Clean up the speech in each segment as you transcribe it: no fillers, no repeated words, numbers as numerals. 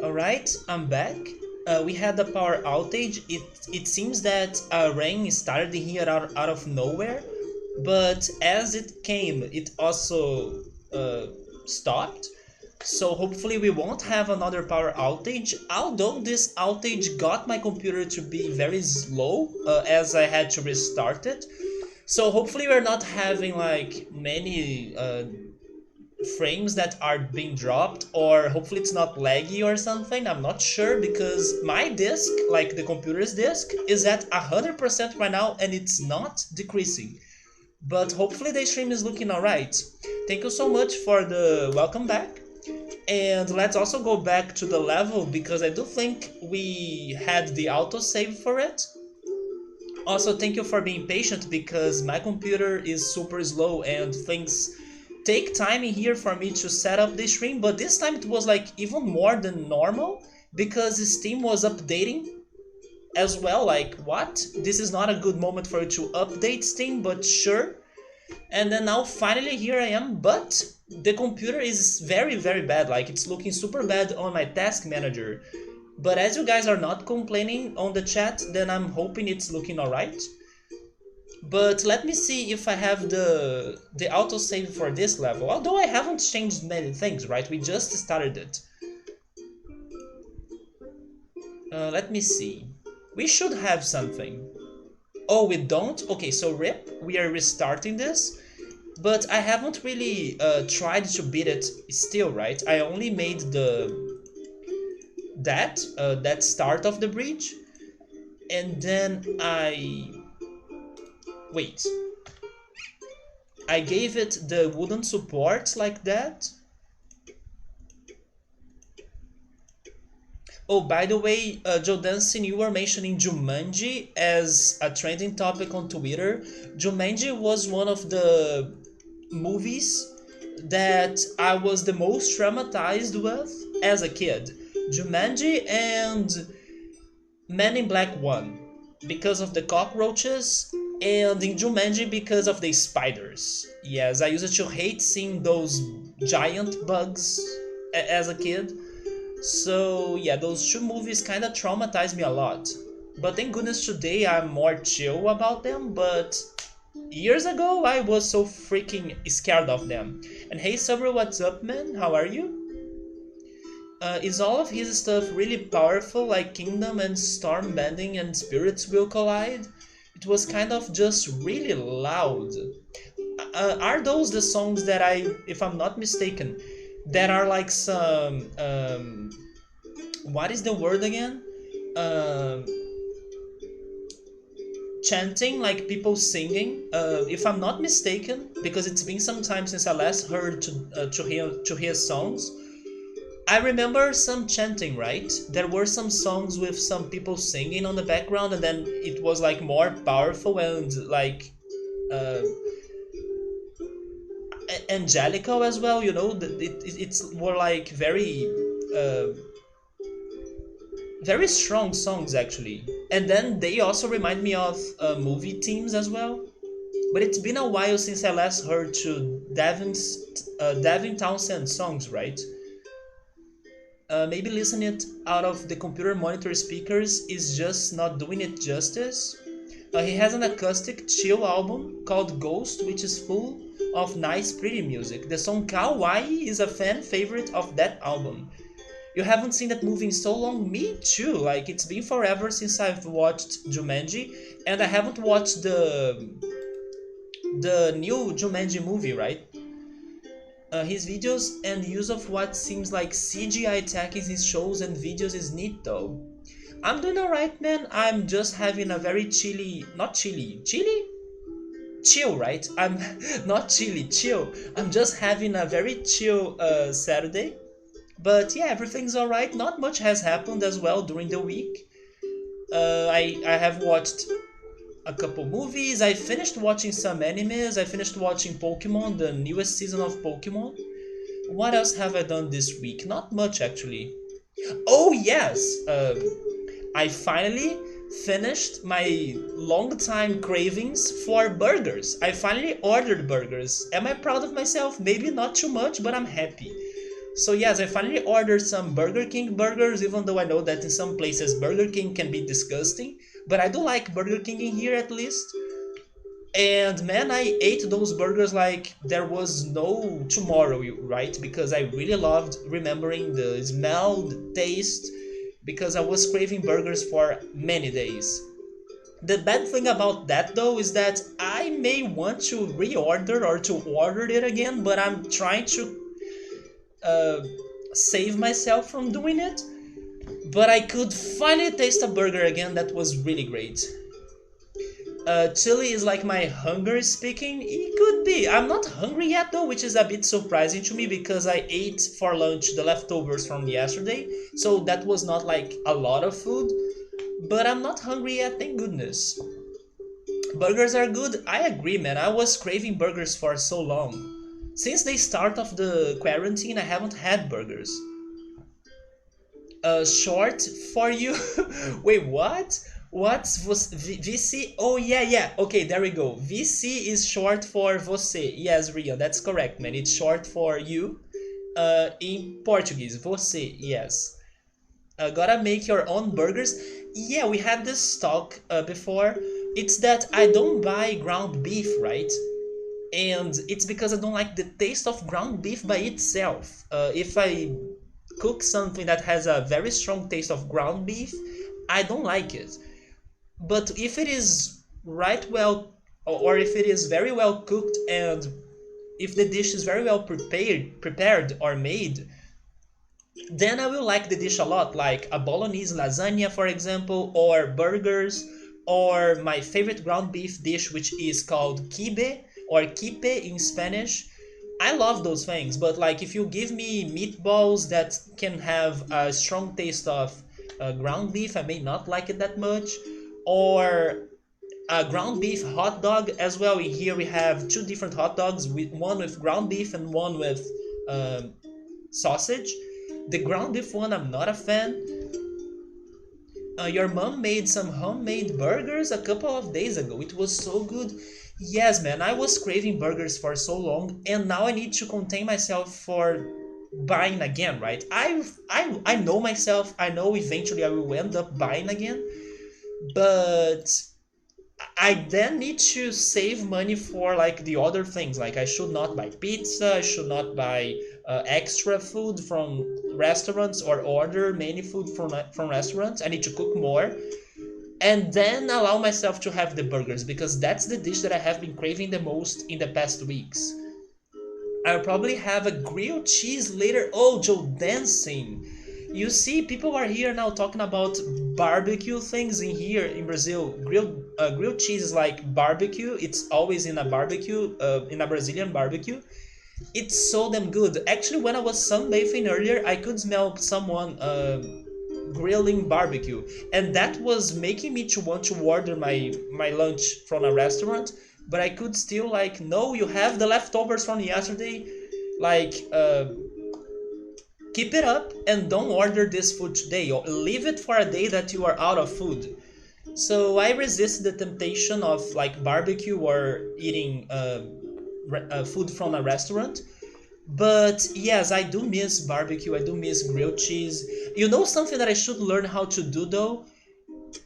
Alright, I'm back. We had a power outage. It seems that rain started here out of nowhere, but as it came, it also stopped. So hopefully we won't have another power outage. Although this outage got my computer to be very slow, as I had to restart it. So hopefully we're not having like many frames that are being dropped, or hopefully it's not laggy or something. I'm not sure because my disk, like the computer's disk, is at 100% right now and it's not decreasing. But hopefully the stream is looking alright. Thank you so much for the welcome back. And let's also go back to the level because I do think we had the autosave for it. Also, thank you for being patient because my computer is super slow and things take time in here for me to set up the stream. But this time it was like even more than normal because Steam was updating as well. Like, what? This is not a good moment for you to update Steam, but sure. And then now finally here I am, but the computer is very, very bad. Like, it's looking super bad on my task manager. But as you guys are not complaining on the chat, then I'm hoping it's looking alright. But let me see if I have the autosave for this level. Although I haven't changed many things, right? We just started it. Let me see. We should have something. Oh, we don't? Okay, so RIP. We are restarting this. But I haven't really tried to beat it still, right? I only made that start of the bridge, and then wait, I gave it the wooden support like that. Oh, by the way, Joe Dancing, you were mentioning Jumanji as a trending topic on Twitter. Jumanji was one of the movies that I was the most traumatized with as a kid. Jumanji and Men in Black 1 because of the cockroaches, and in Jumanji because of the spiders. Yes, I used to hate seeing those giant bugs as a kid. So yeah, those two movies kind of traumatized me a lot. But thank goodness today I'm more chill about them, but years ago I was so freaking scared of them. And hey Summer, what's up man? How are you? Is all of his stuff really powerful, like Kingdom and Storm Bending and Spirits Will Collide? It was kind of just really loud. Are those the songs that if I'm not mistaken, that are like some, what is the word again? Um, Chanting, like people singing. If I'm not mistaken, because it's been some time since I last heard to hear songs. I remember some chanting, right? There were some songs with some people singing on the background, and then it was like more powerful and like uh, angelical as well. You know, it's more like uh, very strong songs actually. And then they also remind me of movie themes as well. But it's been a while since I last heard to Devin Townsend songs, right? Maybe listening it out of the computer monitor speakers is just not doing it justice. He has an acoustic chill album called Ghost, which is full of nice, pretty music. The song Kawaii is a fan favorite of that album. You haven't seen that movie in so long? Me too. Like, it's been forever since I've watched Jumanji, and I haven't watched the new Jumanji movie, right? His videos and use of what seems like CGI tech in his shows and videos is neat though. I'm doing alright, man. I'm just having a very not chill, right? I'm not chill. I'm just having a very chill Saturday. But yeah, everything's alright. Not much has happened as well during the week. I have watched a couple movies. I finished watching some animes. I finished watching Pokemon, the newest season of Pokemon. What else have I done this week? Not much actually. Oh yes, I finally finished my long time cravings for burgers. I finally ordered burgers. Am I proud of myself? Maybe not too much, but I'm happy. So yes, I finally ordered some Burger King burgers, even though I know that in some places Burger King can be disgusting. But I do like Burger King in here at least. And man, I ate those burgers like there was no tomorrow, right? Because I really loved remembering the smell, the taste, because I was craving burgers for many days. The bad thing about that though is that I may want to reorder or to order it again, but I'm trying to uh, save myself from doing it. But I could finally taste a burger again that was really great. Chili is like my hunger speaking. It could be. I'm not hungry yet though, which is a bit surprising to me because I ate for lunch the leftovers from yesterday, so that was not like a lot of food. But I'm not hungry yet, thank goodness. Burgers are good. I agree, man. I was craving burgers for so long. Since the start of the quarantine, I haven't had burgers. Short for you? Wait, what? What's VC? Oh, yeah, yeah. Okay, there we go. VC is short for você. Yes, Ria, that's correct, man. It's short for you. In Portuguese, você, yes. Gotta make your own burgers. Yeah, we had this talk before. It's that I don't buy ground beef, right? And it's because I don't like the taste of ground beef by itself. If I cook something that has a very strong taste of ground beef, I don't like it. But if it is right well, or if it is very well cooked, and if the dish is very well prepared or made, then I will like the dish a lot, like a bolognese lasagna, for example, or burgers, or my favorite ground beef dish, which is called kibe or kipe in Spanish. I love those things, but like if you give me meatballs that can have a strong taste of ground beef, I may not like it that much. Or a ground beef hot dog as well. In here we have two different hot dogs, with one with ground beef and one with um, sausage. The ground beef one, I'm not a fan. Your mom made some homemade burgers a couple of days ago. It was so good. Yes, man, I was craving burgers for so long, and now I need to contain myself for buying again, right? I know myself. I know eventually I will end up buying again, but I then need to save money for like the other things. Like I should not buy pizza. I should not buy extra food from restaurants or order many food from restaurants. I need to cook more and then allow myself to have the burgers because that's the dish that I have been craving the most in the past weeks. I'll probably have a grilled cheese later. Oh, Joe dancing. You see, people are here now talking about barbecue things in here in Brazil. Grilled cheese is like barbecue. It's always in a barbecue, in a Brazilian barbecue. It's so damn good. Actually, when I was sunbathing earlier, I could smell someone grilling barbecue, and that was making me to want to order my lunch from a restaurant. But I could still like, no, you have the leftovers from yesterday. Like, keep it up and don't order this food today, or leave it for a day that you are out of food. So I resist the temptation of like barbecue or eating food from a restaurant. But yes, I do miss barbecue. I do miss grilled cheese. You know something that I should learn how to do though,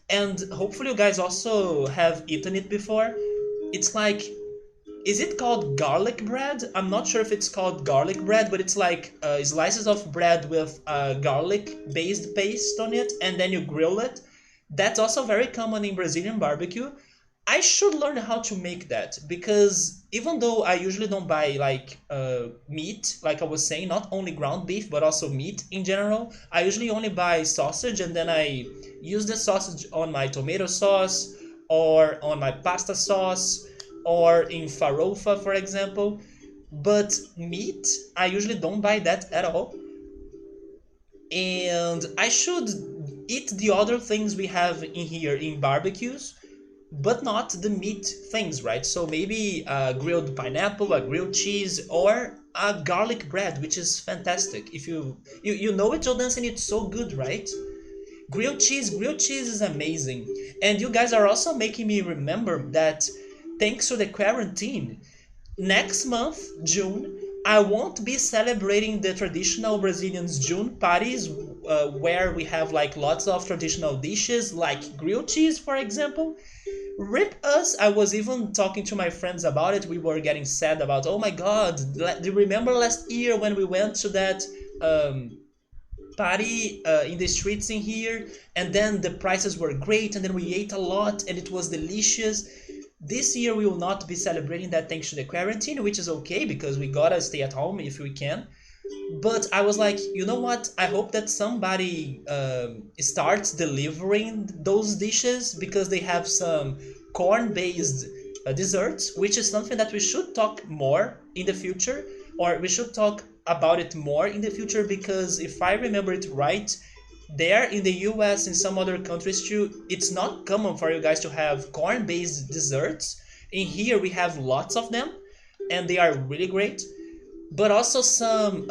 and hopefully you guys also have eaten it before. It's like, is it called garlic bread? I'm not sure if it's called garlic bread, but it's like slices of bread with garlic-based paste on it, and then you grill it. That's also very common in Brazilian barbecue. I should learn how to make that because even though I usually don't buy like meat, like I was saying, not only ground beef but also meat in general, I usually only buy sausage and then I use the sausage on my tomato sauce or on my pasta sauce or in farofa, for example. But meat, I usually don't buy that at all. And I should eat the other things we have in here in barbecues, but not the meat things, right? So maybe a grilled pineapple, a grilled cheese, or a garlic bread, which is fantastic. If you know it, Jordan, and it's so good, right? Grilled cheese is amazing. And you guys are also making me remember that thanks to the quarantine, next month, June, I won't be celebrating the traditional Brazilians June parties, where we have like lots of traditional dishes like grilled cheese, for example. Rip us! I was even talking to my friends about it. We were getting sad about, oh my god, do you remember last year when we went to that um, party in the streets in here, and then the prices were great, and then we ate a lot, and it was delicious. This year we will not be celebrating that thanks to the quarantine, which is okay because we gotta stay at home if we can. But I was like, you know what? I hope that somebody starts delivering those dishes because they have some corn-based desserts, which is something that we should talk more in the future, or we should talk about it more in the future because if I remember it right, there in the US and some other countries too, it's not common for you guys to have corn-based desserts. In here we have lots of them, and they are really great. But also some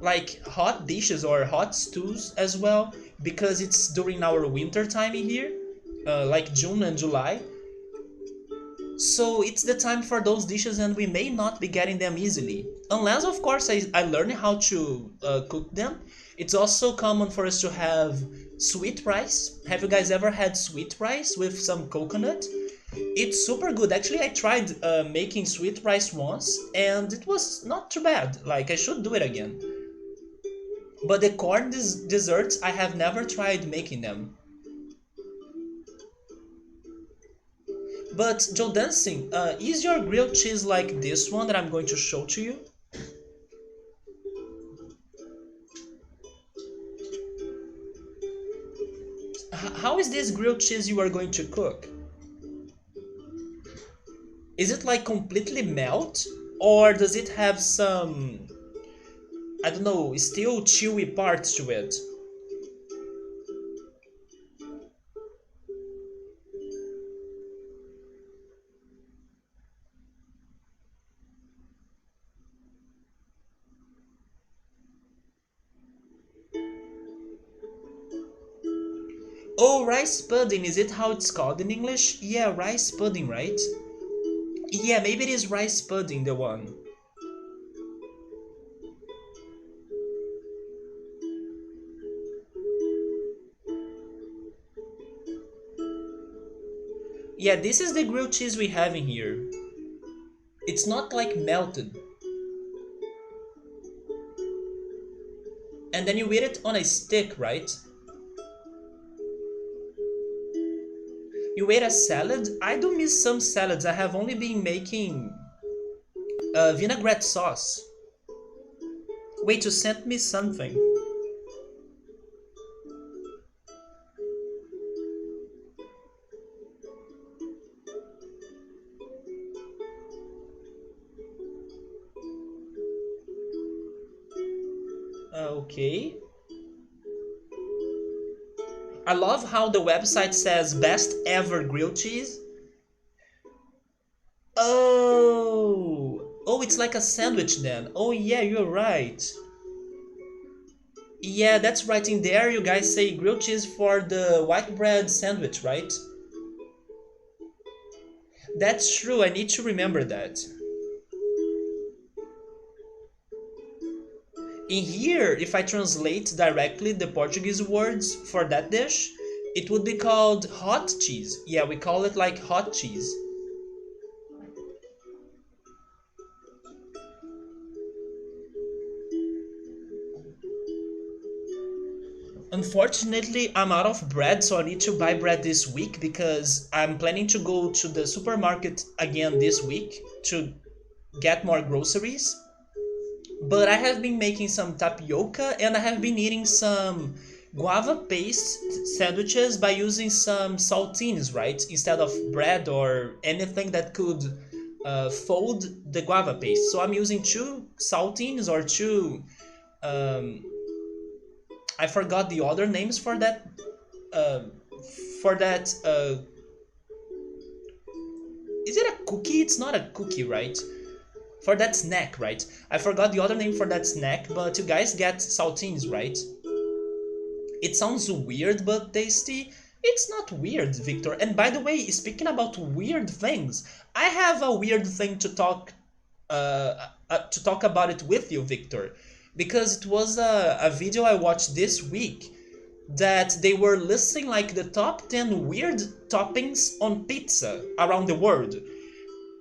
like hot dishes or hot stews as well, because it's during our winter time in here, like June and July. So it's the time for those dishes, and we may not be getting them easily. Unless, of course, I learn how to cook them. It's also common for us to have sweet rice. Have you guys ever had sweet rice with some coconut? It's super good. Actually, I tried making sweet rice once, and it was not too bad. Like, I should do it again. But the corn desserts, I have never tried making them. But Joe Dancing, is your grilled cheese like this one that I'm going to show to you? How is this grilled cheese you are going to cook? Is it like completely melt? Or does it have some, I don't know, still chewy parts to it? Oh, rice pudding, is it how it's called in English? Yeah, rice pudding, right? Yeah, maybe it is rice pudding, the one. Yeah, this is the grilled cheese we have in here. It's not like melted. And then you eat it on a stick, right? You ate a salad? I do miss some salads. I have only been making vinaigrette sauce. Wait, you sent me something. Okay. I love how the website says best ever grilled cheese. Oh! Oh, it's like a sandwich then. Oh yeah, you're right. Yeah, that's right. In there, you guys say grilled cheese for the white bread sandwich, right? That's true. I need to remember that. In here, if I translate directly the Portuguese words for that dish, it would be called hot cheese. Yeah, we call it like hot cheese. Unfortunately, I'm out of bread, so I need to buy bread this week because I'm planning to go to the supermarket again this week to get more groceries. But I have been making some tapioca and I have been eating some guava paste sandwiches by using some saltines, right? Instead of bread or anything that could fold the guava paste. So I'm using two saltines or two. Um, I forgot the other names for that. Uh, for that, is it a cookie? It's not a cookie, right? For that snack, right? I forgot the other name for that snack, but you guys get saltines, right? It sounds weird but tasty. It's not weird, Victor. And by the way, speaking about weird things, I have a weird thing to talk to talk about it with you, Victor, because it was a video I watched this week that they were listing like the top 10 weird toppings on pizza around the world.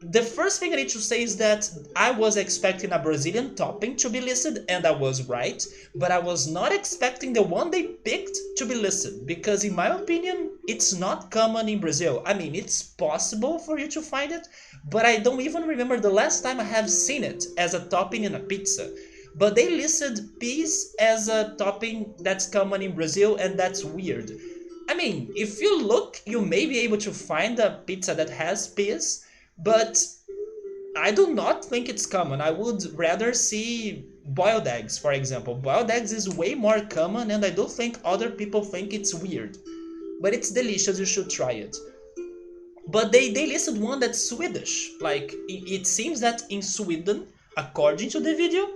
The first thing I need to say is that I was expecting a Brazilian topping to be listed, and I was right, but I was not expecting the one they picked to be listed, because in my opinion, it's not common in Brazil. I mean, it's possible for you to find it, but I don't even remember the last time I have seen it as a topping in a pizza. But they listed peas as a topping that's common in Brazil, and that's weird. I mean, if you look, you may be able to find a pizza that has peas, but I do not think it's common. I would rather see boiled eggs, for example. Boiled eggs is way more common, and I do think other people think it's weird. But it's delicious, you should try it. But they listed one that's Swedish. Like, it seems that in Sweden, according to the video,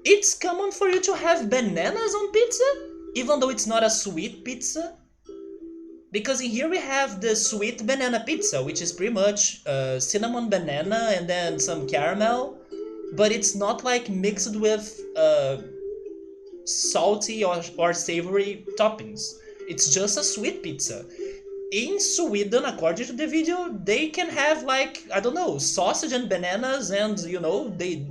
it's common for you to have bananas on pizza, even though it's not a sweet pizza. Because in here we have the sweet banana pizza, which is pretty much cinnamon banana and then some caramel, but it's not like mixed with salty or savory toppings. It's just a sweet pizza. In Sweden, according to the video, they can have like, I don't know, sausage and bananas, and you know, they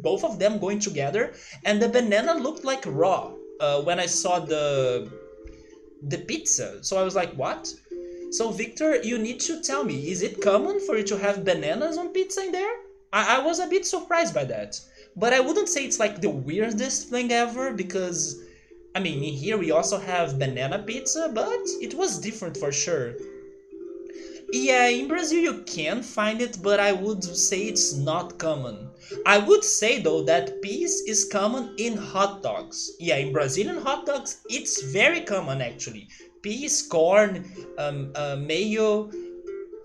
both of them going together, and the banana looked like raw when I saw the pizza. So I was like, what? So Victor, you need to tell me, is it common for you to have bananas on pizza in there? I was a bit surprised by that. But I wouldn't say it's like the weirdest thing ever, because I mean, in here we also have banana pizza, but it was different for sure. Yeah, in Brazil you can find it, but I would say it's not common. I would say though that peas is common in hot dogs. Yeah, in Brazilian hot dogs it's very common actually. Peas, corn, mayo,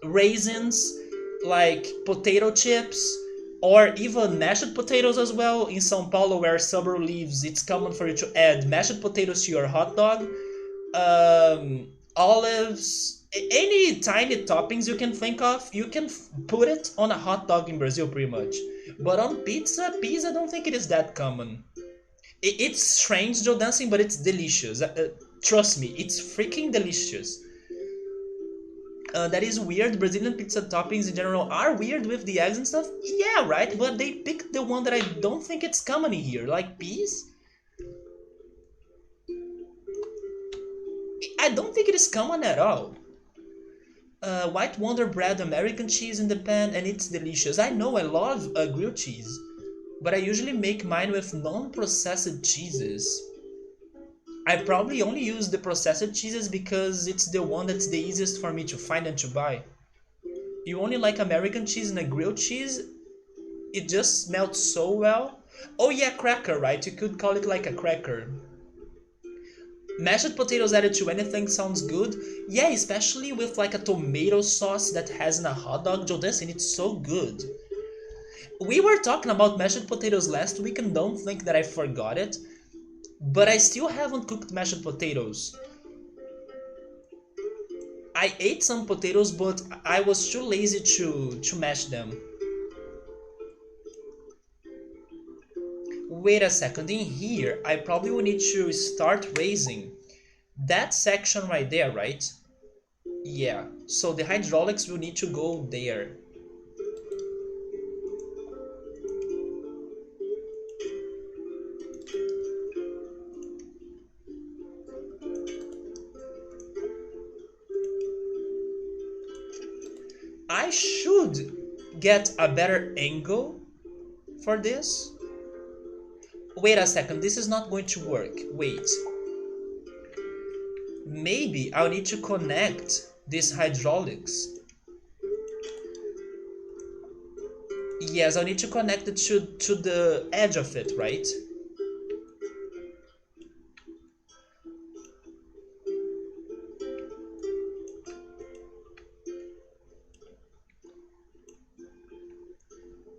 raisins, like potato chips, or even mashed potatoes as well. In São Paulo, where suburb lives, it's common for you to add mashed potatoes to your hot dog, olives, any tiny toppings you can think of, you can put it on a hot dog in Brazil pretty much. But on pizza, I don't think it is that common. It's strange, Joe Dancing, but it's delicious. Trust me, it's freaking delicious. That is weird. Brazilian pizza toppings in general are weird with the eggs and stuff. Yeah, right, but they picked the one that I don't think it's common in here, like peas. I don't think it is common at all. White Wonder bread, American cheese in the pan, and it's delicious. I know I love grilled cheese, but I usually make mine with non-processed cheeses. I probably only use the processed cheeses because it's the one that's the easiest for me to find and to buy. You only like American cheese and a grilled cheese? It just melts so well. Oh yeah, cracker, right? You could call it like a cracker. Mashed potatoes added to anything sounds good. Yeah, especially with like a tomato sauce that has in a hot dog, Joe, and it's so good. We were talking about mashed potatoes last week and don't think that I forgot it, but I still haven't cooked mashed potatoes. I ate some potatoes, but I was too lazy to mash them. Wait a second, in here, I probably will need to start raising that section right there, right? Yeah, so the hydraulics will need to go there. I should get a better angle for this. Wait a second, this is not going to work. Wait. Maybe I'll need to connect these hydraulics. Yes, I'll need to connect it to the edge of it, right?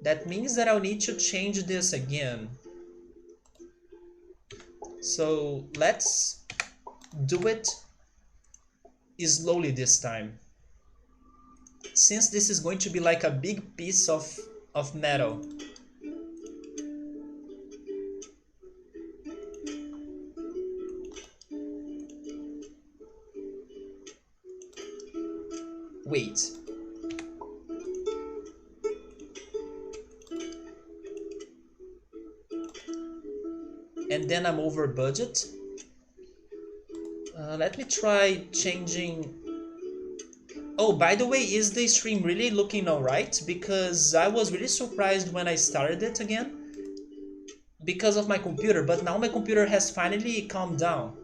That means that I'll need to change this again. So let's do it slowly this time. Since this is going to be like a big piece of metal. and then I'm over budget. Let me try changing. Oh, by the way, is the stream really looking alright? Because I was really surprised when I started it again because of my computer, but now my computer has finally calmed down.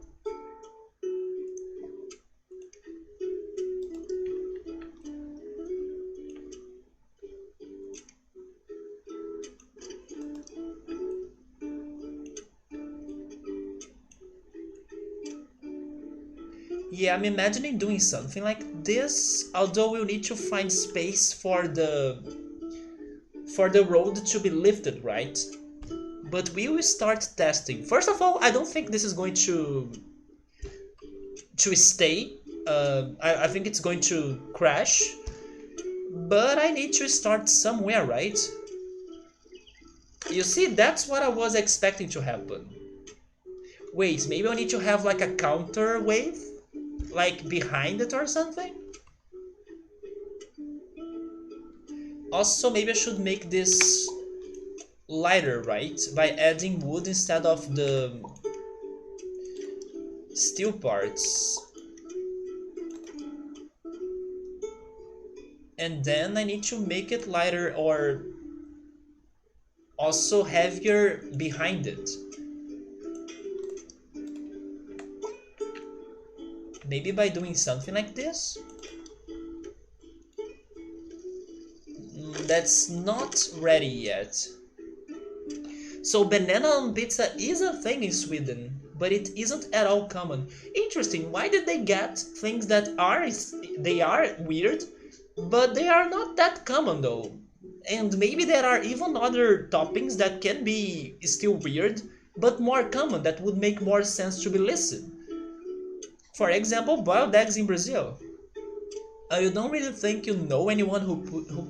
Yeah, I'm imagining doing something like this, although we'll need to find space for the road to be lifted, right? But we will start testing. First of all, I don't think this is going to stay. I think it's going to crash. But I need to start somewhere, right? You see, that's what I was expecting to happen. Wait, maybe I need to have like a counter wave? Like behind it or something? Also, maybe I should make this lighter, right? By adding wood instead of the steel parts. And then I need to make it lighter or also heavier behind it. Maybe by doing something like this? That's not ready yet. So banana on pizza is a thing in Sweden, but it isn't at all common. Interesting, why did they get things that they are weird, but they are not that common though? And maybe there are even other toppings that can be still weird, but more common that would make more sense to be listed. For example, boiled eggs in Brazil. You don't really think you know anyone who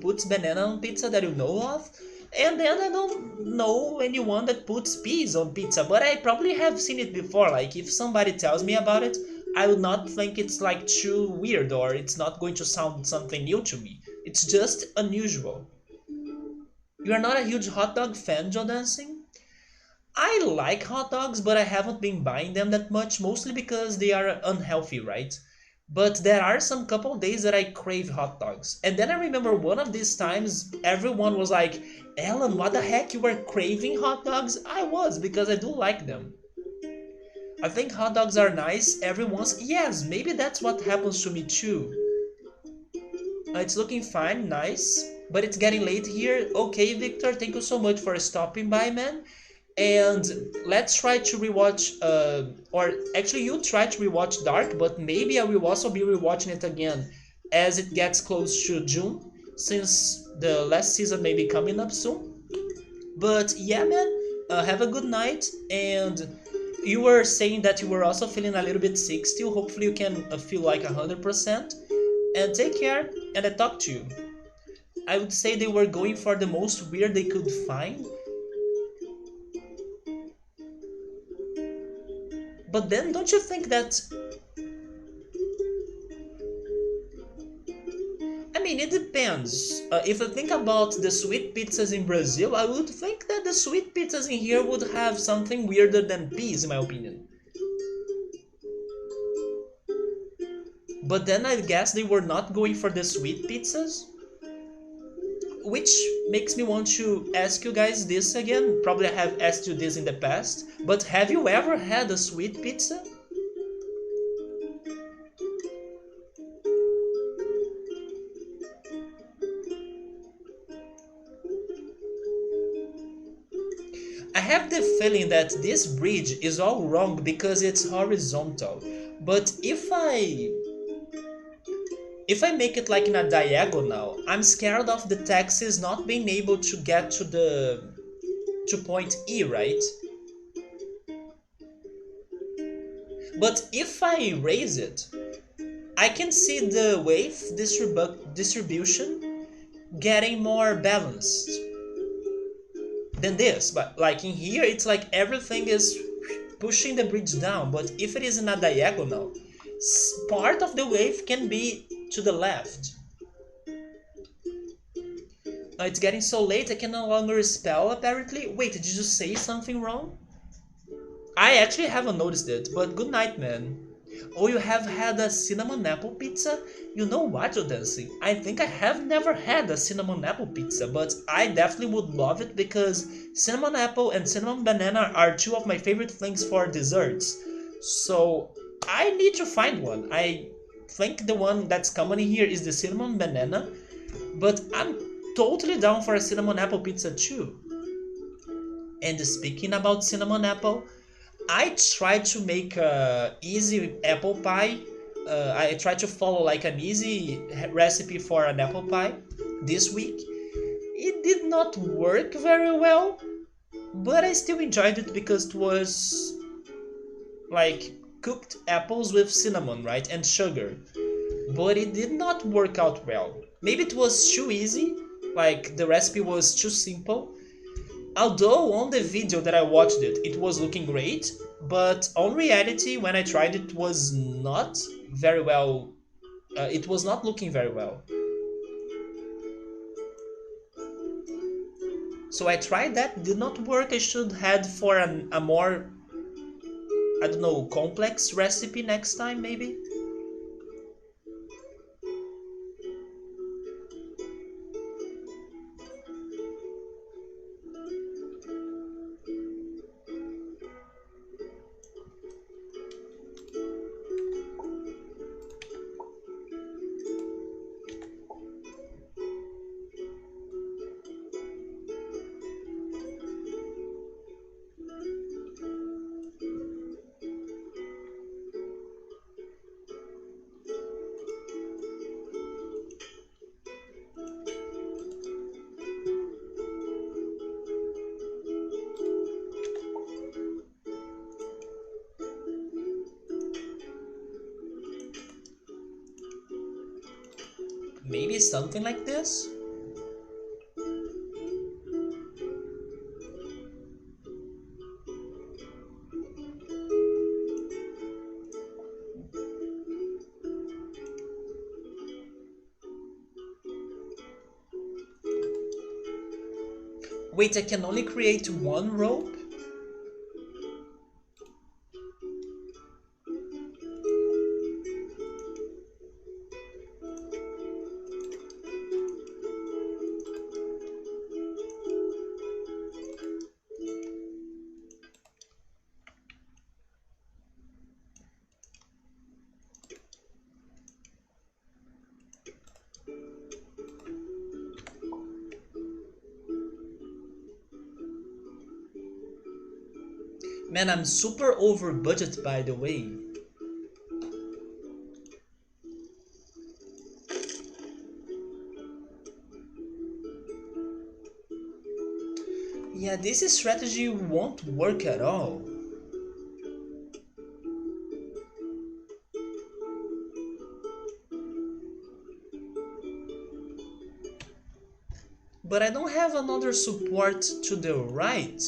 puts banana on pizza that you know of? And then I don't know anyone that puts peas on pizza, but I probably have seen it before. Like, if somebody tells me about it, I would not think it's like too weird or it's not going to sound something new to me. It's just unusual. You are not a huge hot dog fan, Joe Dancing? I like hot dogs, but I haven't been buying them that much, mostly because they are unhealthy, right? But there are some couple days that I crave hot dogs. And then I remember one of these times everyone was like, Ellen, what the heck, you were craving hot dogs? I was, because I do like them. I think hot dogs are nice every once. Yes, maybe that's what happens to me too. It's looking fine, nice. But it's getting late here. Okay, Victor, thank you so much for stopping by, man. And let's try to rewatch, or actually you try to rewatch Dark, but maybe I will also be rewatching it again as it gets close to June, since the last season may be coming up soon. But yeah, man, have a good night. And you were saying that you were also feeling a little bit sick still. Hopefully you can feel like 100%. And take care, and I talk to you. I would say they were going for the most weird they could find. But then, don't you think that... I mean, it depends. If I think about the sweet pizzas in Brazil, I would think that the sweet pizzas in here would have something weirder than peas, in my opinion. But then I guess they were not going for the sweet pizzas. Which makes me want to ask you guys this again. Probably I have asked you this in the past, but have you ever had a sweet pizza? I have the feeling that this bridge is all wrong because it's horizontal. But if I make it like in a diagonal, I'm scared of the taxis not being able to get to point E, right? But if I raise it, I can see the wave distribution getting more balanced than this. But like in here, it's like everything is pushing the bridge down. But if it is in a diagonal, part of the wave can be to the left. It's getting so late I can no longer spell apparently. Wait, did you say something wrong? I actually haven't noticed it, but good night, man. Oh, you have had a cinnamon apple pizza? You know what, Odancy? I think I have never had a cinnamon apple pizza, but I definitely would love it because cinnamon apple and cinnamon banana are two of my favorite things for desserts. So I need to find one. I think the one that's common here is the cinnamon banana, but I'm totally down for a cinnamon apple pizza too. And speaking about cinnamon apple, I try to make a easy apple pie. I try to follow like an easy recipe for an apple pie this week. It did not work very well, but I still enjoyed it because it was like cooked apples with cinnamon, right, and sugar. But it did not work out well. Maybe it was too easy, like the recipe was too simple. Although on the video that I watched it was looking great, but on reality, when I tried it, was not very well. It was not looking very well. So I tried that, did not work. I should head for a more, I don't know, complex recipe next time, maybe. Maybe something like this? Wait, I can only create one rope? Man, I'm super over budget by the way. Yeah, this strategy won't work at all. But I don't have another support to the right.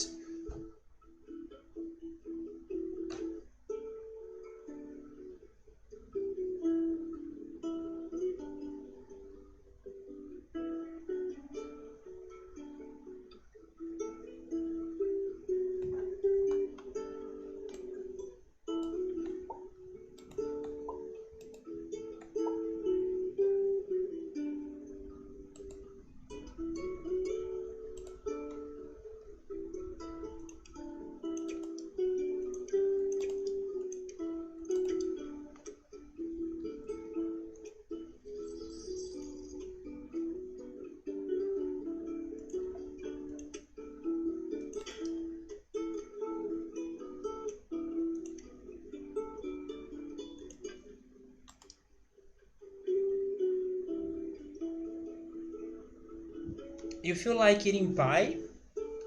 You feel like eating pie?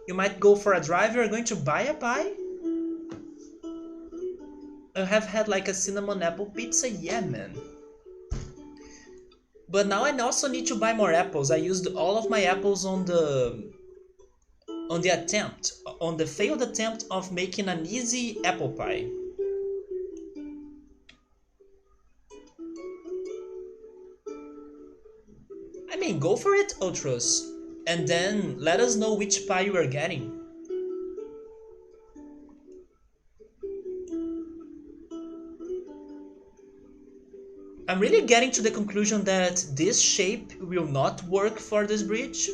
You might go for a drive. You're going to buy a pie? I have had like a cinnamon apple pizza, yeah, man. But now I also need to buy more apples. I used all of my apples on the failed attempt of making an easy apple pie. I mean, go for it, Ultros, and then let us know which pie you are getting. I'm really getting to the conclusion that this shape will not work for this bridge.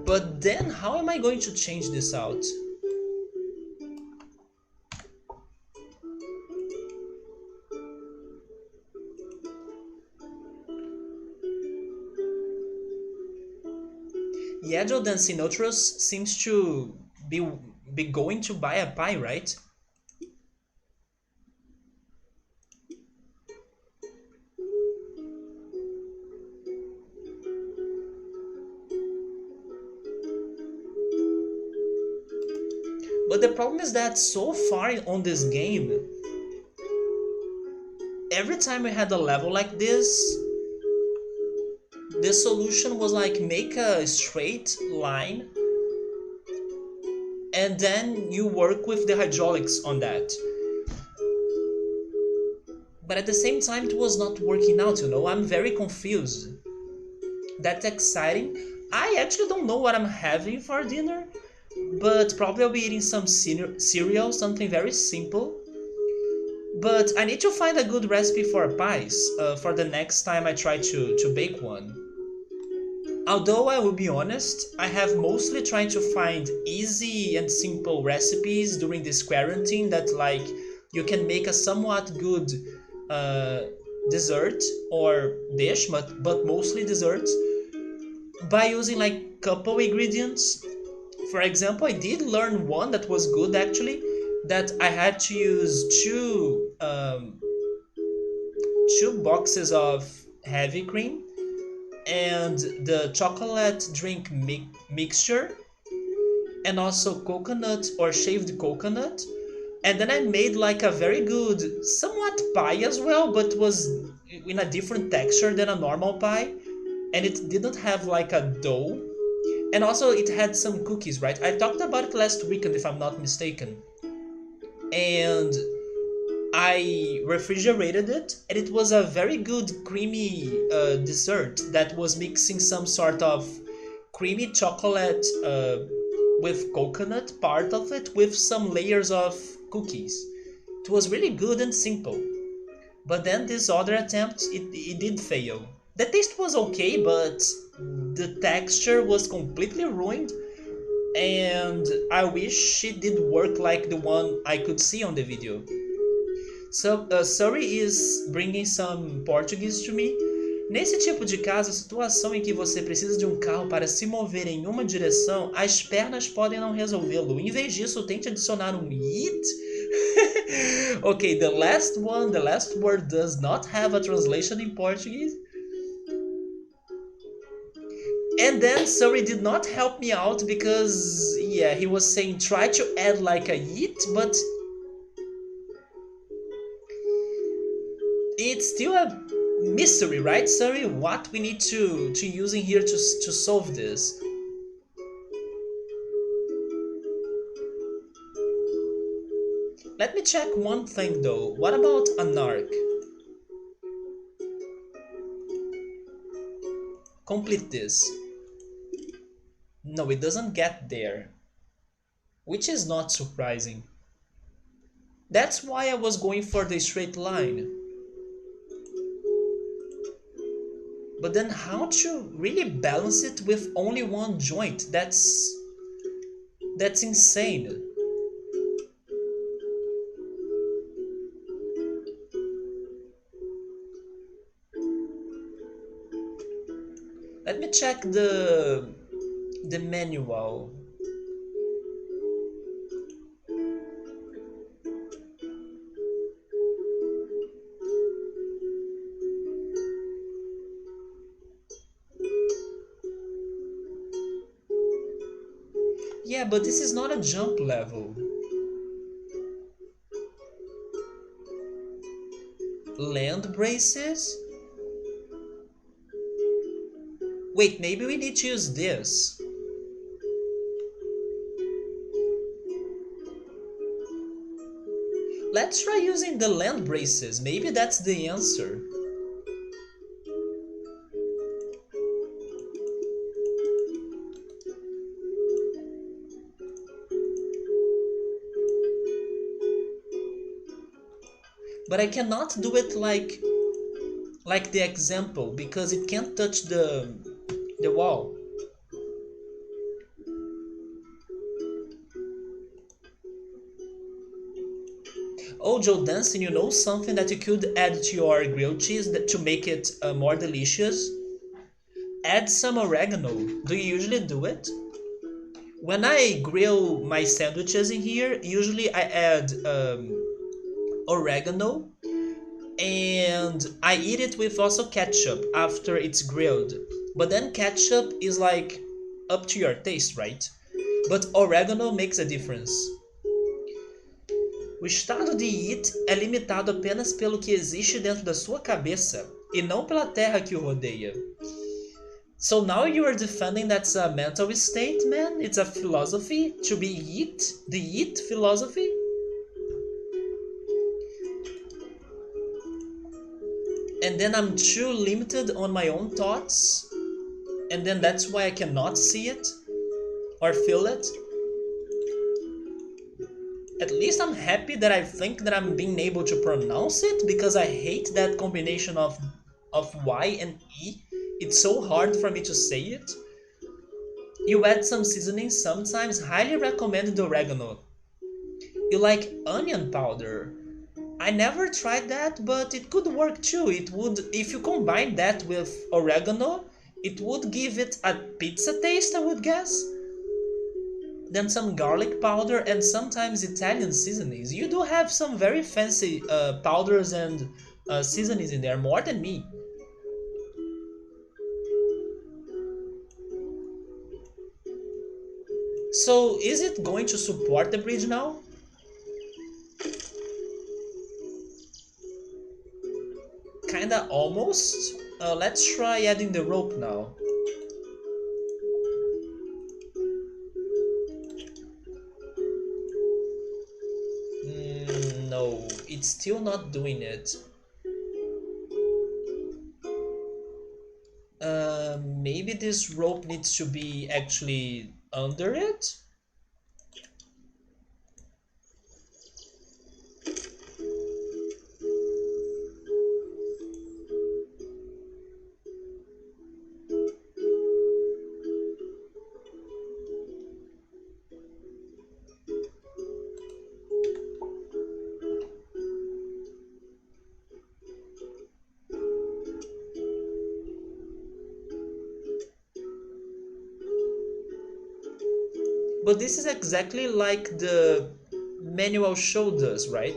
But then how am I going to change this out? Yadro Dancinotrus seems to be be going to buy a pie, right? But the problem is that so far on this game, every time we had a level like this, the solution was like make a straight line and then you work with the hydraulics on that. But at the same time, it was not working out, you know? I'm very confused. That's exciting. I actually don't know what I'm having for dinner, but probably I'll be eating some cereal, something very simple. But I need to find a good recipe for pies for the next time I try to bake one. Although I will be honest, I have mostly tried to find easy and simple recipes during this quarantine that like you can make a somewhat good uh, dessert or dish, but mostly desserts by using like couple ingredients. For example, I did learn one that was good actually, that I had to use two boxes of heavy cream and the chocolate drink mixture and also coconut or shaved coconut, and then I made like a very good somewhat pie as well, but was in a different texture than a normal pie, and it didn't have like a dough, and also it had some cookies, right? I talked about it last weekend if I'm not mistaken, and I refrigerated it, and it was a very good creamy dessert that was mixing some sort of creamy chocolate with coconut, part of it, with some layers of cookies. It was really good and simple. But then this other attempt, it did fail. The taste was okay, but the texture was completely ruined, and I wish it did work like the one I could see on the video. So, Surrey is bringing some Portuguese to me. Nesse tipo de caso, a situação em que você precisa de um carro para se mover em uma direção, as pernas podem não resolvê-lo. Em vez disso, tente adicionar um it. Okay, the last one, the last word does not have a translation in Portuguese. And then Surrey did not help me out because, yeah, he was saying try to add like a it, but it's still a mystery, right, Surrey? What we need to use in here to solve this? Let me check one thing though. What about an arc? Complete this. No, it doesn't get there, which is not surprising. That's why I was going for the straight line. But then how to really balance it with only one joint? That's insane. Let me check the manual. Yeah, but this is not a jump level. Land braces? Wait, maybe we need to use this. Let's try using the land braces. Maybe that's the answer. But I cannot do it like the example because it can't touch the wall. Oh, Joe Dancing, you know something that you could add to your grilled cheese to make it more delicious? Add some oregano. Do you usually do it? When I grill my sandwiches in here, usually I add oregano and I eat it with also ketchup after it's grilled. But then ketchup is like up to your taste, right? But oregano makes a difference. O estado de It é limitado apenas pelo que existe dentro da sua cabeça e não pela terra que o rodeia. So now you are defending that's a mental state, man? It's a philosophy to be It? The It philosophy? And then I'm too limited on my own thoughts, and then that's why I cannot see it or feel it. At least I'm happy that I think that I'm being able to pronounce it because I hate that combination of Y and E. It's so hard for me to say it. You add some seasoning sometimes, highly recommend the oregano. You like onion powder. I never tried that, but it could work too. It would, if you combine that with oregano, it would give it a pizza taste, I would guess. Then some garlic powder and sometimes Italian seasonings. You do have some very fancy powders and seasonings in there, more than me. So is it going to support the bridge now? Kinda almost. Let's try adding the rope now. No, it's still not doing it. Maybe this rope needs to be actually under it? But this is exactly like the manual showed us, right?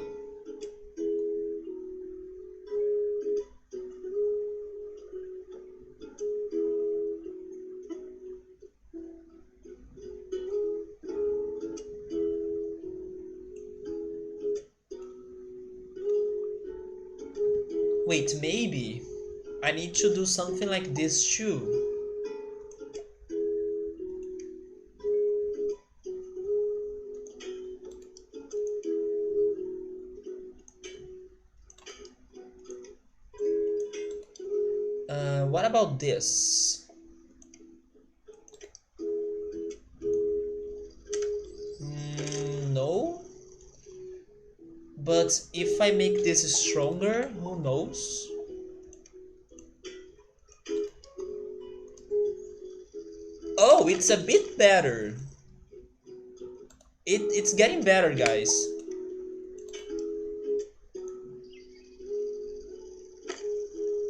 Wait, maybe I need to do something like this too. What about this? No. But if I make this stronger, who knows? Oh, it's a bit better. It's getting better, guys.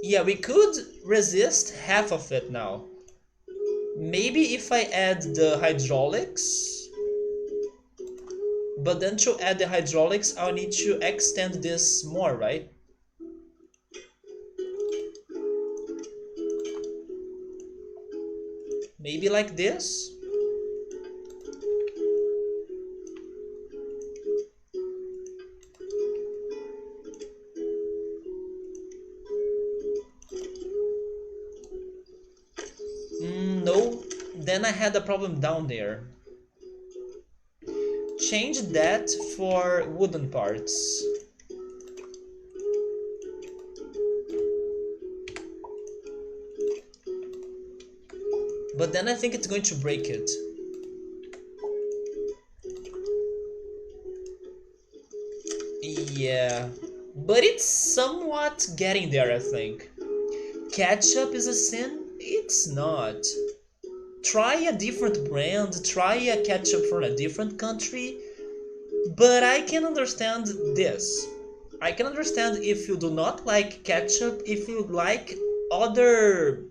Yeah, we could resist half of it now. Maybe if I add the hydraulics, but then to add the hydraulics, I'll need to extend this more, right? Maybe like this? No, then I had a problem down there. Change that for wooden parts. But then I think it's going to break it. Yeah. but it's somewhat getting there, I think. Ketchup is a sin? It's not. Try a different brand, try a ketchup from a different country, but I can understand this. I can understand if you do not like ketchup, if you like other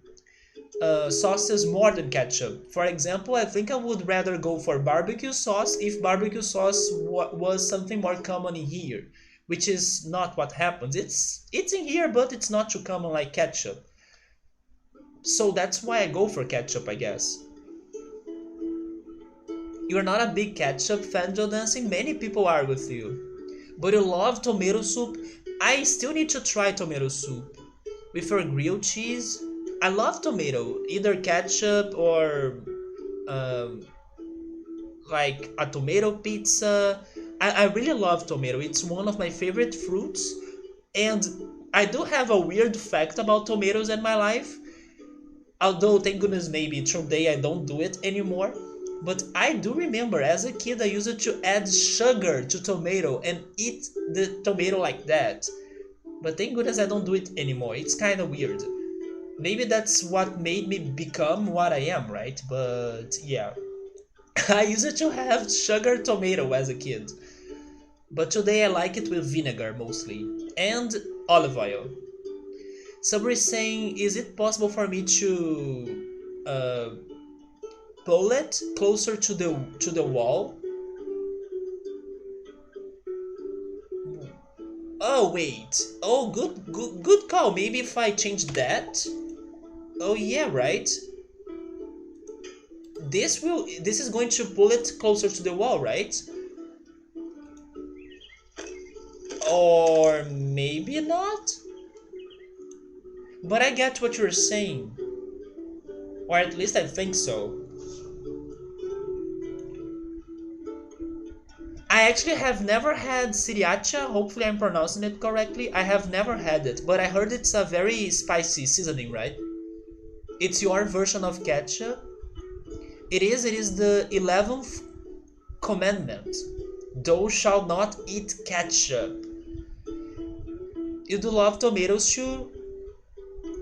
sauces more than ketchup. For example, I think I would rather go for barbecue sauce if barbecue sauce was something more common in here, which is not what happens. It's in here, but it's not too common like ketchup. So that's why I go for ketchup, I guess. You're not a big ketchup fan, Joe Dancing. Many people are with you. But you love tomato soup. I still need to try tomato soup. With your grilled cheese. I love tomato. Either ketchup or um, like a tomato pizza. I really love tomato. It's one of my favorite fruits. And I do have a weird fact about tomatoes in my life. Although, thank goodness, maybe today I don't do it anymore. But I do remember as a kid I used to add sugar to tomato and eat the tomato like that. But thank goodness I don't do it anymore. It's kind of weird. Maybe that's what made me become what I am, right? But yeah. I used to have sugar tomato as a kid. But today I like it with vinegar mostly. And olive oil. Somebody saying, is it possible for me to pull it closer to the wall? Oh wait. Oh, good call. Maybe if I change that. Oh yeah, right. This is going to pull it closer to the wall, right? Or maybe not. But I get what you're saying. Or at least I think so. I actually have never had sriracha. Hopefully I'm pronouncing it correctly. I have never had it, but I heard it's a very spicy seasoning, right? It's your version of ketchup. It is the 11th commandment. Thou shalt not eat ketchup. You do love tomatoes too?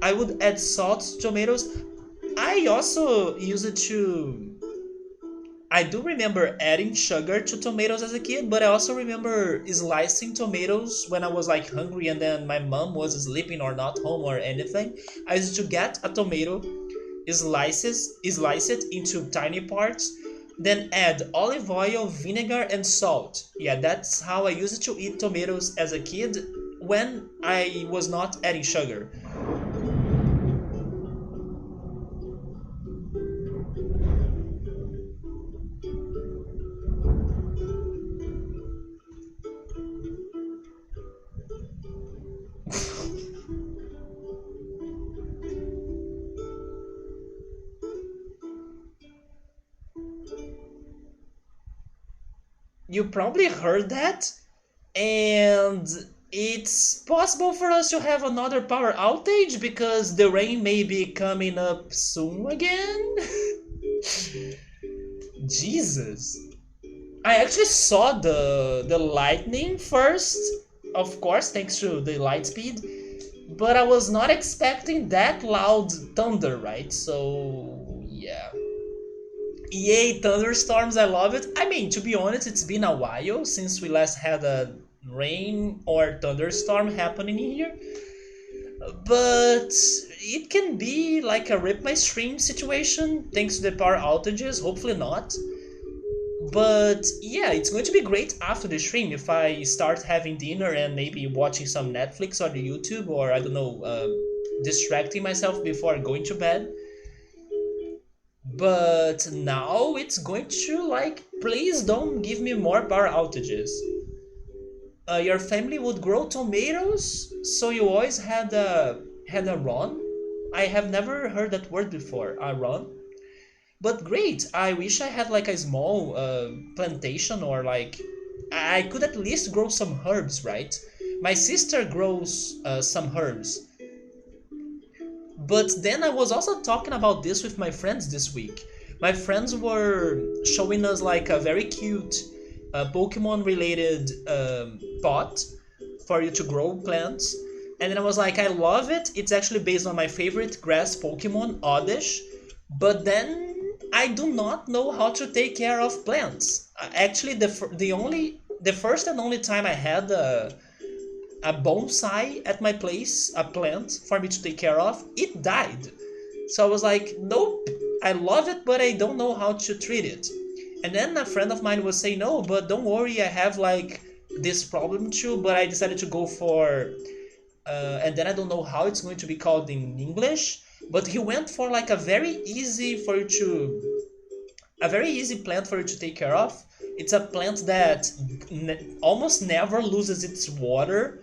I would add salt to tomatoes. I also use it to. I do remember adding sugar to tomatoes as a kid, but I also remember slicing tomatoes when I was like hungry and then my mom was sleeping or not home or anything. I used to get a tomato, slice it into tiny parts, then add olive oil, vinegar, and salt. Yeah, that's how I used to eat tomatoes as a kid when I was not adding sugar. You probably heard that, and it's possible for us to have another power outage because the rain may be coming up soon again. Jesus. I actually saw the lightning first, of course, thanks to the light speed, but I was not expecting that loud thunder, right? So, yeah. Yay, thunderstorms, I love it. I mean, to be honest, it's been a while since we last had a rain or thunderstorm happening here, but it can be like a rip my stream situation thanks to the power outages, hopefully not. But yeah, it's going to be great after the stream if I start having dinner and maybe watching some Netflix or the YouTube or I don't know, distracting myself before going to bed. But now it's going to like, please don't give me more power outages. Your family would grow tomatoes, so you always had a run. I have never heard that word before, a run. But great, I wish I had like a small plantation or like I could at least grow some herbs, right? My sister grows some herbs. But then I was also talking about this with my friends this week. My friends were showing us like a very cute Pokemon related pot. for you to grow plants. And then I was like, I love it. It's actually based on my favorite grass Pokemon, Oddish. But then I do not know how to take care of plants. Actually, the first and only time I had a bonsai at my place, a plant for me to take care of, it died. So I was like, nope, I love it, but I don't know how to treat it. And then a friend of mine was saying, no, but don't worry, I have like this problem too, but I decided to go for, and then I don't know how it's going to be called in English, but he went for like a very easy plant for you to take care of. It's a plant that almost never loses its water.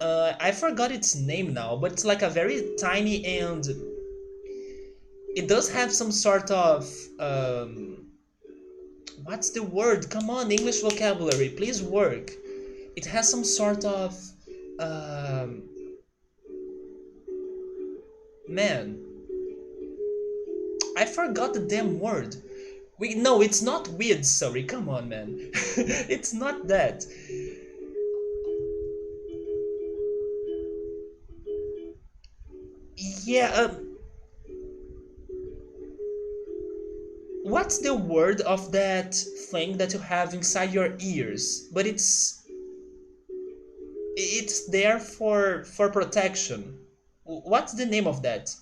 I forgot its name now, but it's like a very tiny, and it does have some sort of what's the word? Come on, English vocabulary, please work. It has some sort of um, man, I forgot the damn word. No, it's not weird. Sorry, come on, man. It's not that. Yeah, what's the word of that thing that you have inside your ears? But it's there for protection. What's the name of that?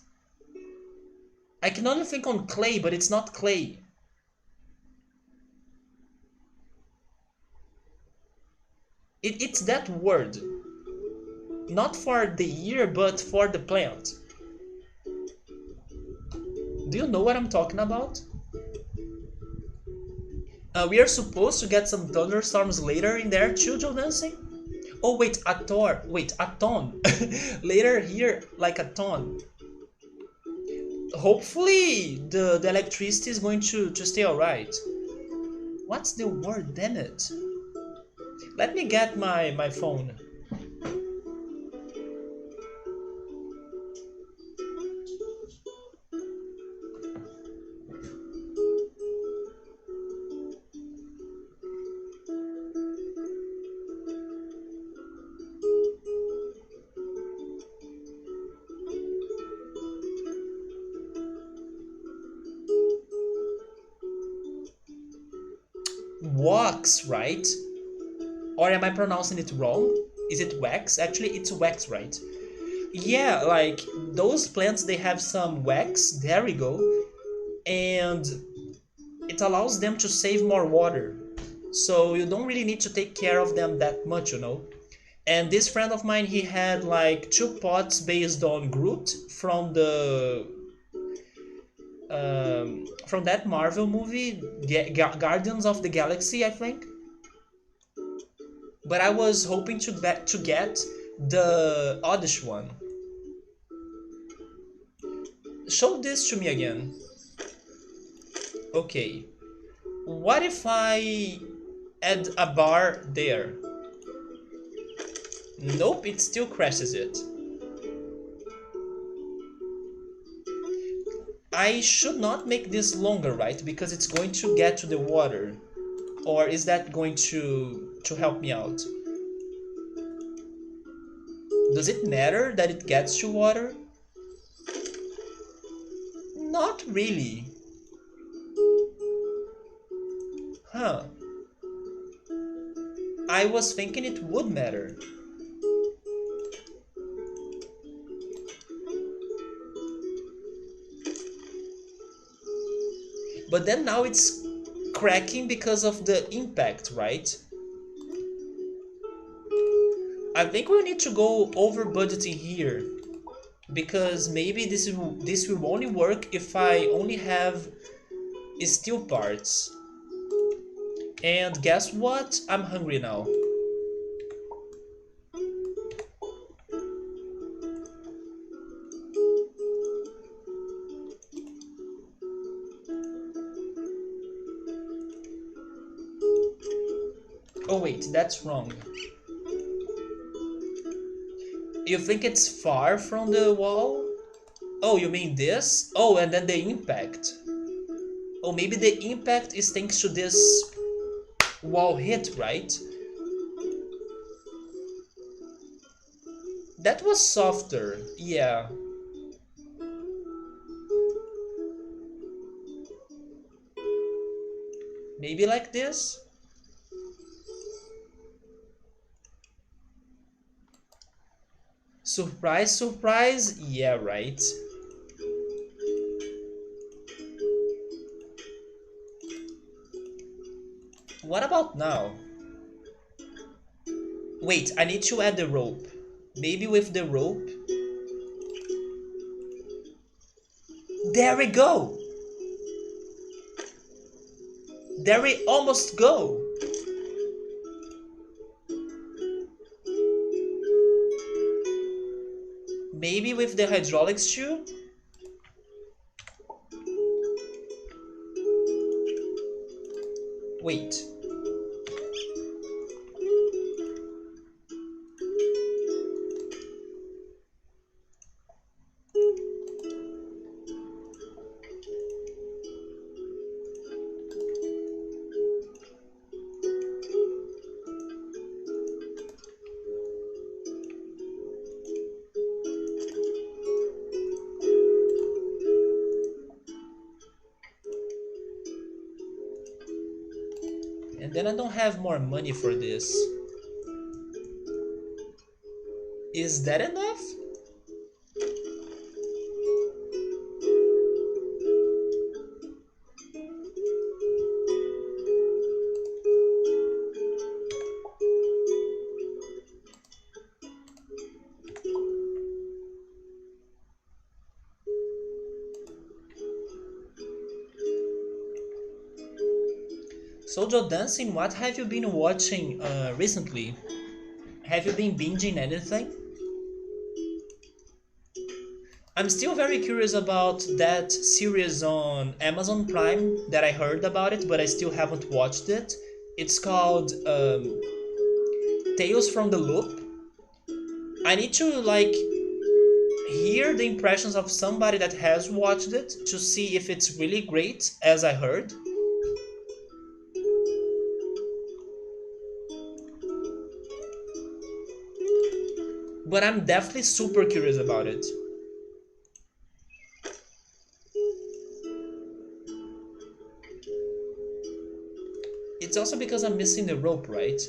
I can only think on clay, but it's not clay. It's that word. Not for the ear, but for the plant. Do you know what I'm talking about? We are supposed to get some thunderstorms later in there, children dancing. Oh wait, a ton. Later here, like a ton. Hopefully the electricity is going to stay alright. What's the word, damn it? Let me get my phone. Wax, right? Or am I pronouncing it wrong? Is it wax? Actually, it's wax, right? Yeah, like those plants, they have some wax. There we go. And it allows them to save more water. So you don't really need to take care of them that much, you know. And this friend of mine, he had like two pots based on Groot from that Marvel movie, Guardians of the Galaxy, I think. But I was hoping to get the Oddish one. Show this to me again. Okay. What if I add a bar there? Nope, it still crashes it. I should not make this longer, right? Because it's going to get to the water. Or is that going to help me out? Does it matter that it gets to water? Not really. Huh. I was thinking it would matter. But then now it's cracking because of the impact, right? I think we need to go over budgeting here, because maybe this will only work if I only have steel parts. And guess what? I'm hungry now. Oh wait, that's wrong. You think it's far from the wall? Oh, you mean this? Oh, and then the impact. Oh, maybe the impact is thanks to this wall hit, right? That was softer. Yeah. Maybe like this? Surprise, surprise. Yeah, right. What about now? Wait, I need to add the rope. Maybe with the rope. There we go. There we almost go. Maybe with the hydraulics too? Wait. And then I don't have more money for this. Is that enough? So Joe Dancing, what have you been watching recently? Have you been binging anything? I'm still very curious about that series on Amazon Prime that I heard about it, but I still haven't watched it. It's called Tales from the Loop. I need to like hear the impressions of somebody that has watched it to see if it's really great, as I heard. But I'm definitely super curious about it. It's also because I'm missing the rope, right?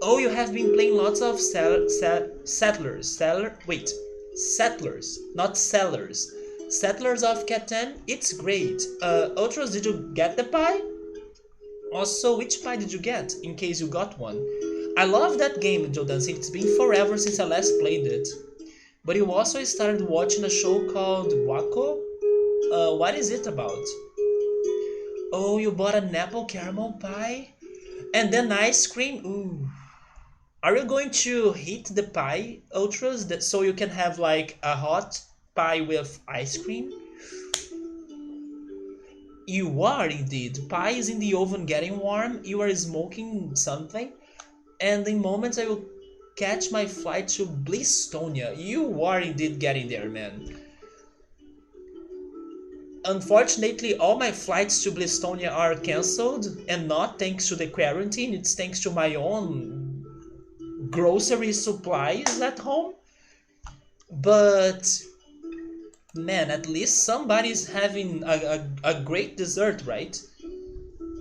Oh, you have been playing lots of settlers, not sellers. Settlers of Catan, it's great. Ultras, did you get the pie? Also, which pie did you get, in case you got one? I love that game, Jordan. It's been forever since I last played it. But you also started watching a show called Wako? What is it about? Oh, you bought an apple caramel pie? And then ice cream? Ooh. Are you going to heat the pie, Ultras, that so you can have like a hot pie with ice cream? You are indeed. Pie is in the oven getting warm, you are smoking something, and in moments I will catch my flight to Blistonia. You are indeed getting there, man. Unfortunately, all my flights to Blistonia are cancelled, and not thanks to the quarantine, it's thanks to my own grocery supplies at home. But man, at least somebody's having a great dessert, right?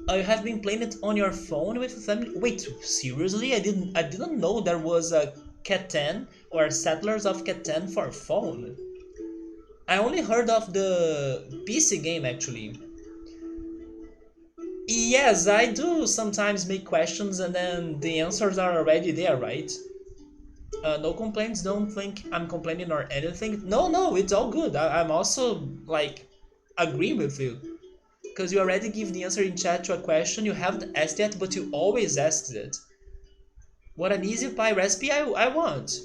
You have been playing it on your phone with family. Wait, seriously? I didn't know there was a Catan or Settlers of Catan for phone. I only heard of the PC game actually. Yes, I do sometimes make questions and then the answers are already there, right? No complaints. Don't think I'm complaining or anything. No, no, it's all good. I'm also like agreeing with you because you already give the answer in chat to a question you haven't asked yet, but you always asked it. What an easy pie recipe I want.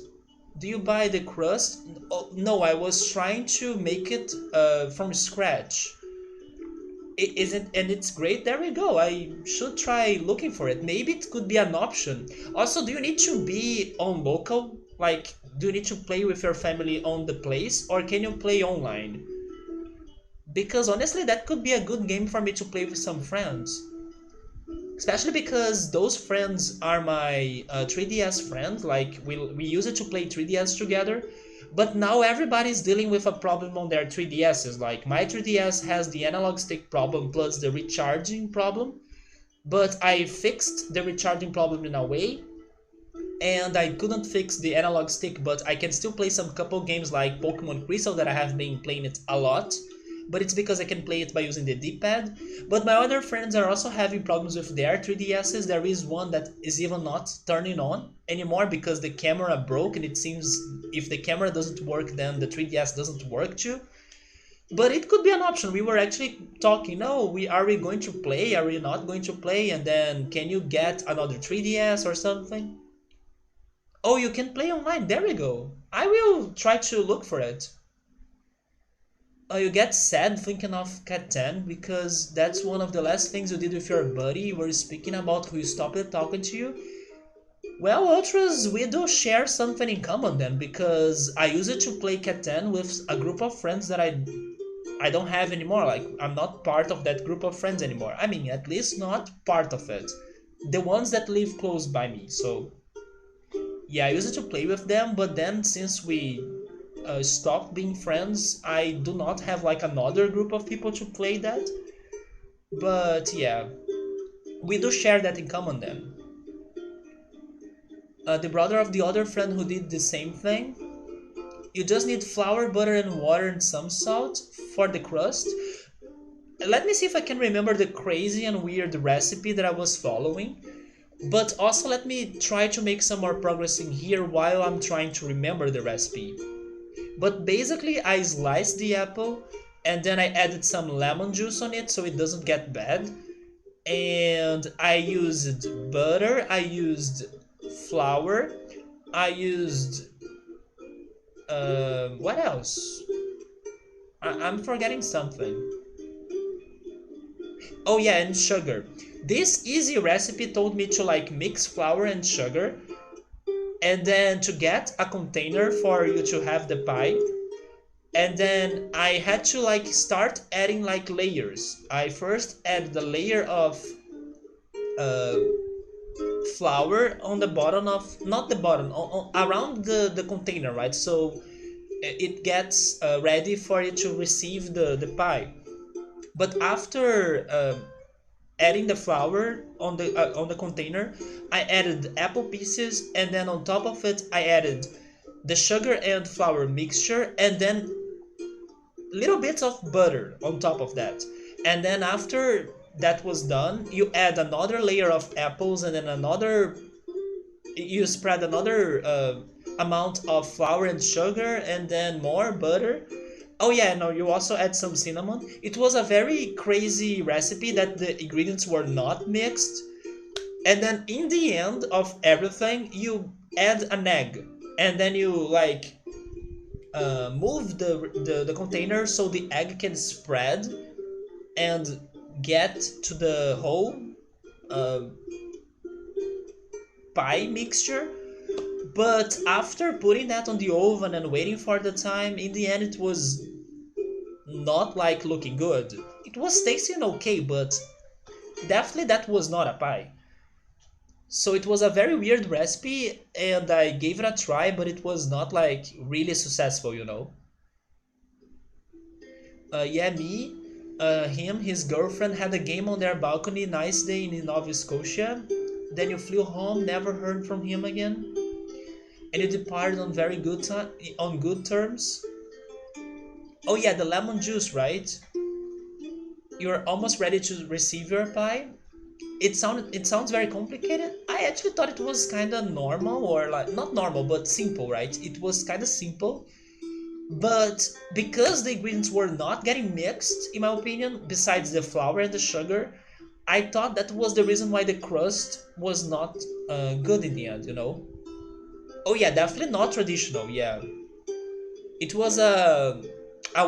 Do you buy the crust? Oh, no, I was trying to make it from scratch. It isn't, and it's great. There we go. I should try looking for it. Maybe it could be an option. Also, do you need to be on local? Like, do you need to play with your family on the place, or can you play online? because honestly, that could be a good game for me to play with some friends. Especially because those friends are my 3DS friends. Like we use it to play 3DS together. But now everybody's dealing with a problem on their 3DSs. Like my 3DS has the analog stick problem plus the recharging problem. But I fixed the recharging problem in a way, and I couldn't fix the analog stick, but I can still play some couple games like Pokemon Crystal that I have been playing it a lot. But it's because I can play it by using the D-pad. But my other friends are also having problems with their 3DSs. There is one that is even not turning on anymore because the camera broke, and it seems if the camera doesn't work, then the 3DS doesn't work too. But it could be an option. We were actually talking, no, we going to play? Are we not going to play? And then can you get another 3DS or something? Oh, you can play online. There we go. I will try to look for it. Oh, you get sad thinking of Cat 10 because that's one of the last things you did with your buddy. You were speaking about who stopped talking to you. Well, Ultras, we do share something in common then because I used to play Cat 10 with a group of friends that I don't have anymore. Like, I'm not part of that group of friends anymore. I mean, at least not part of it. The ones that live close by me. So, yeah, I used to play with them, but then since we stopped being friends, I do not have like another group of people to play that. But yeah, we do share that in common then. The brother of the other friend who did the same thing. You just need flour, butter, and water and some salt for the crust. Let me see if I can remember the crazy and weird recipe that I was following. But also let me try to make some more progress in here while I'm trying to remember the recipe. But basically I sliced the apple and then I added some lemon juice on it so it doesn't get bad. And I used butter, I used flour, I used what else? I'm forgetting something. Oh yeah, and sugar. This easy recipe told me to like mix flour and sugar, and then to get a container for you to have the pie. And then I had to like start adding like layers. I first add the layer of uh, flour on the bottom of, not the bottom, around the container, right? So it gets ready for you to receive the pie. But after adding the flour on the container, I added apple pieces, and then on top of it I added the sugar and flour mixture, and then little bits of butter on top of that. And then after that was done, you add another layer of apples, and then another, you spread another amount of flour and sugar, and then more butter. Oh yeah, no, you also add some cinnamon. It was a very crazy recipe that the ingredients were not mixed. And then in the end of everything, you add an egg. And then you like move the container so the egg can spread and get to the whole uh, pie mixture. But after putting that on the oven and waiting for the time, in the end it was not like looking good. It was tasting okay, but definitely that was not a pie. So it was a very weird recipe, and I gave it a try, but it was not like really successful, you know. Yeah, me, him, his girlfriend had a game on their balcony, nice day in Nova Scotia. Then you flew home, never heard from him again, and you departed on very good time, on good terms. Oh yeah, the lemon juice, right? You're almost ready to receive your pie. It sounds very complicated. I actually thought it was kind of normal, or like not normal but simple, right? It was kind of simple, but because the ingredients were not getting mixed, in my opinion, besides the flour and the sugar, I thought that was the reason why the crust was not good in the end, you know. Oh yeah, definitely not traditional. Yeah, it was a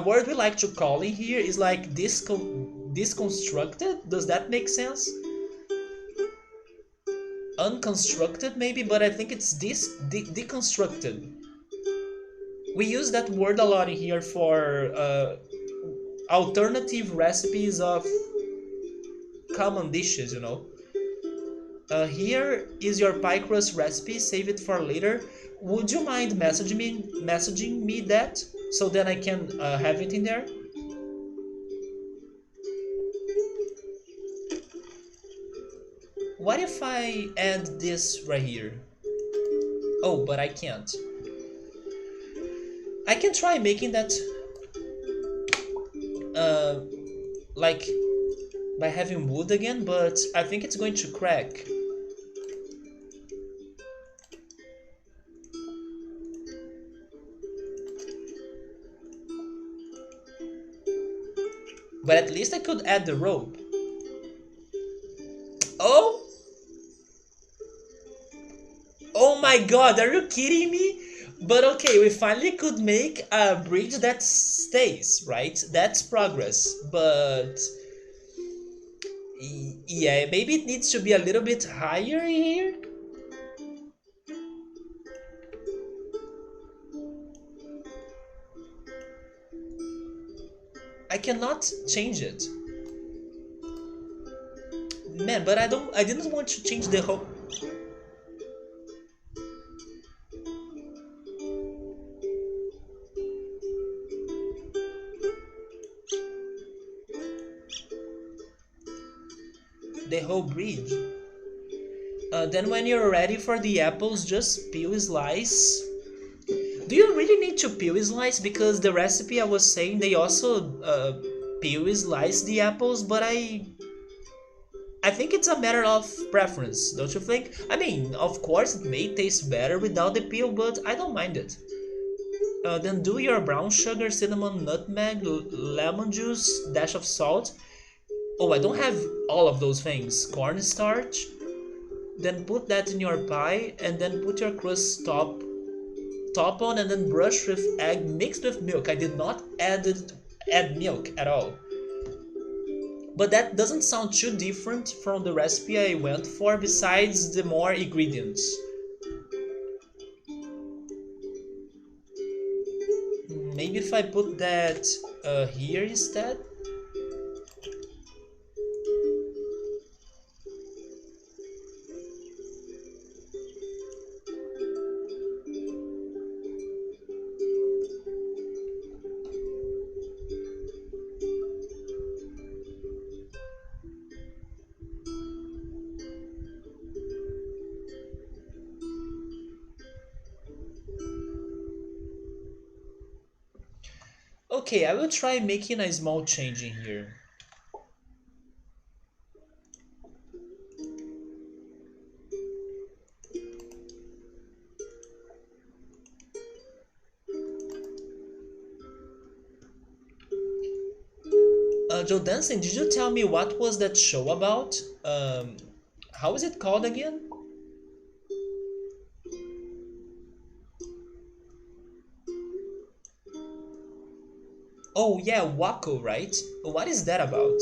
word we like to call in here is like disconstructed. Does that make sense? Unconstructed maybe, but I think it's deconstructed. We use that word a lot in here for alternative recipes of common dishes, you know. Here is your pie crust recipe. Save it for later. Would you mind messaging me that so then I can have it in there? What if I add this right here? Oh, but I can't. I can try making that uh, like by having wood again, but I think it's going to crack. But at least I could add the rope. Oh, oh my god, are you kidding me? But okay, we finally could make a bridge that stays, right? That's progress. But yeah, maybe it needs to be a little bit higher here. I cannot change it. Man, but I didn't want to change the whole bridge. Then when you're ready for the apples, just peel slice. Do you really need to peel slice? Because the recipe I was saying they also peel slice the apples, but I think it's a matter of preference, don't you think? I mean, of course it may taste better without the peel, but I don't mind it. Then do your brown sugar, cinnamon, nutmeg, lemon juice, dash of salt. Oh, I don't have all of those things. Cornstarch. Then put that in your pie, and then put your crust top on, and then brush with egg mixed with milk. I did not add milk at all. But that doesn't sound too different from the recipe I went for, besides the more ingredients. Maybe if I put that here instead? Okay, I will try making a small change in here. Joe Dancing, did you tell me what was that show about? How is it called again? Oh yeah, Waco, right? What is that about?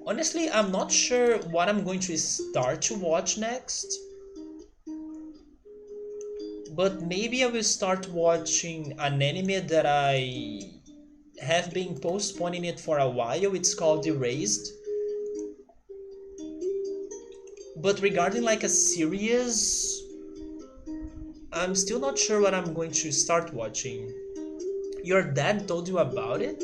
Honestly, I'm not sure what I'm going to start to watch next, but maybe I will start watching an anime that I have been postponing it for a while. It's called Erased. But regarding like a series, I'm still not sure what I'm going to start watching. Your dad told you about it?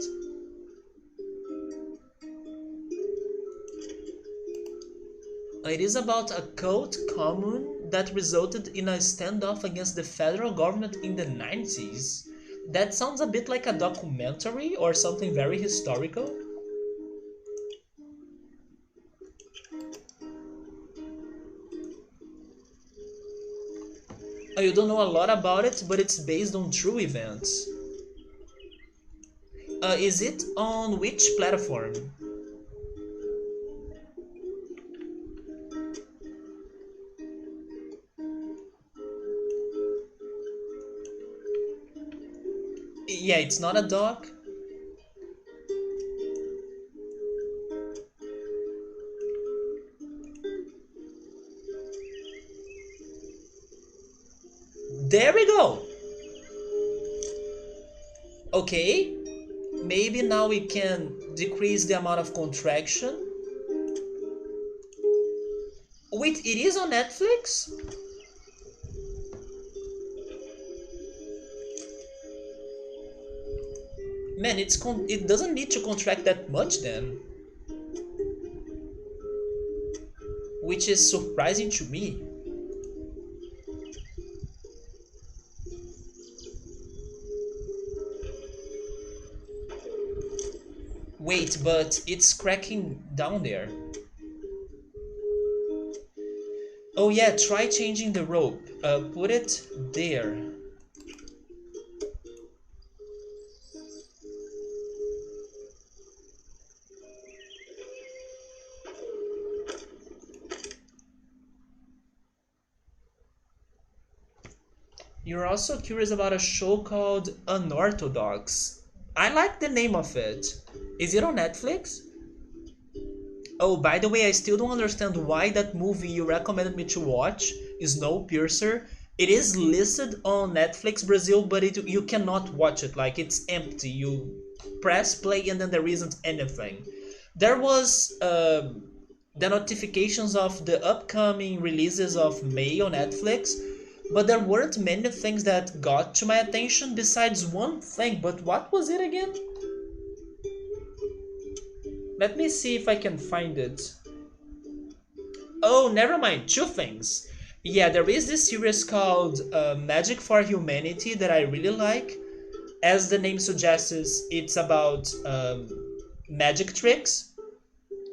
It is about a cult commune that resulted in a standoff against the federal government in the 90s. That sounds a bit like a documentary or something very historical. You don't know a lot about it, but it's based on true events. Is it on which platform? Yeah, it's not a doc. Okay, maybe now we can decrease the amount of contraction. Wait, it is on Netflix? Man, it doesn't need to contract that much then, which is surprising to me. Wait, but it's cracking down there. Oh yeah, try changing the rope. Put it there. You're also curious about a show called Unorthodox. I like the name of it. Is it on Netflix? Oh, by the way, I still don't understand why that movie you recommended me to watch, Snowpiercer, it is listed on Netflix Brazil, but you cannot watch it. Like it's empty. You press play and then there isn't anything. There was the notifications of the upcoming releases of May on Netflix, but there weren't many things that got to my attention besides one thing. But what was it again? Let me see if I can find it. Oh, never mind. Two things. Yeah, there is this series called Magic for Humanity that I really like. As the name suggests, it's about magic tricks.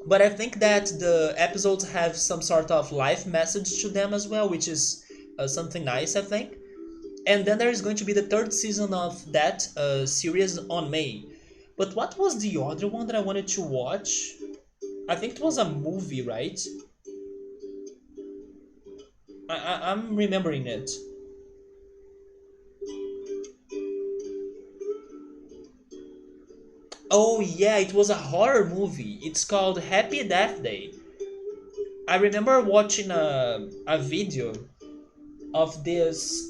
But I think that the episodes have some sort of life message to them as well, which is something nice, I think. And then there is going to be the third season of that series on May. But what was the other one that I wanted to watch? I think it was a movie, right? I'm remembering it. Oh yeah, it was a horror movie. It's called Happy Death Day. I remember watching a video of this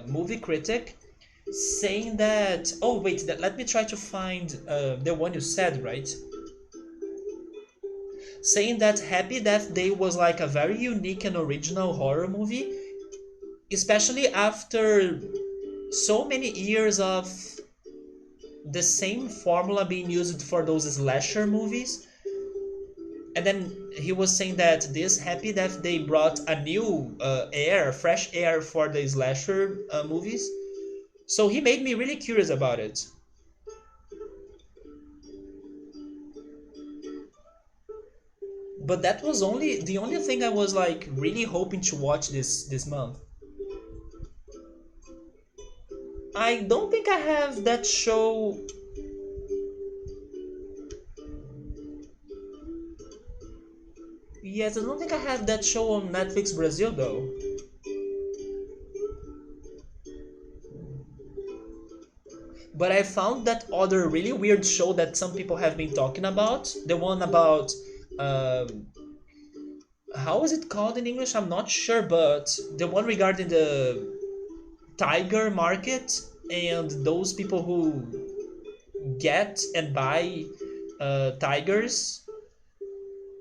movie critic saying that. Oh wait, let me try to find the one you said, right? Saying that Happy Death Day was like a very unique and original horror movie, especially after so many years of the same formula being used for those slasher movies. And then he was saying that this Happy Death Day brought a new fresh air for the slasher movies. So he made me really curious about it. But that was only the only thing I was like really hoping to watch this month. I don't think I have that show. Yes, I don't think I have that show on Netflix Brazil though. But I found that other really weird show that some people have been talking about. The one about um, how is it called in English? I'm not sure, but the one regarding the tiger market and those people who get and buy tigers,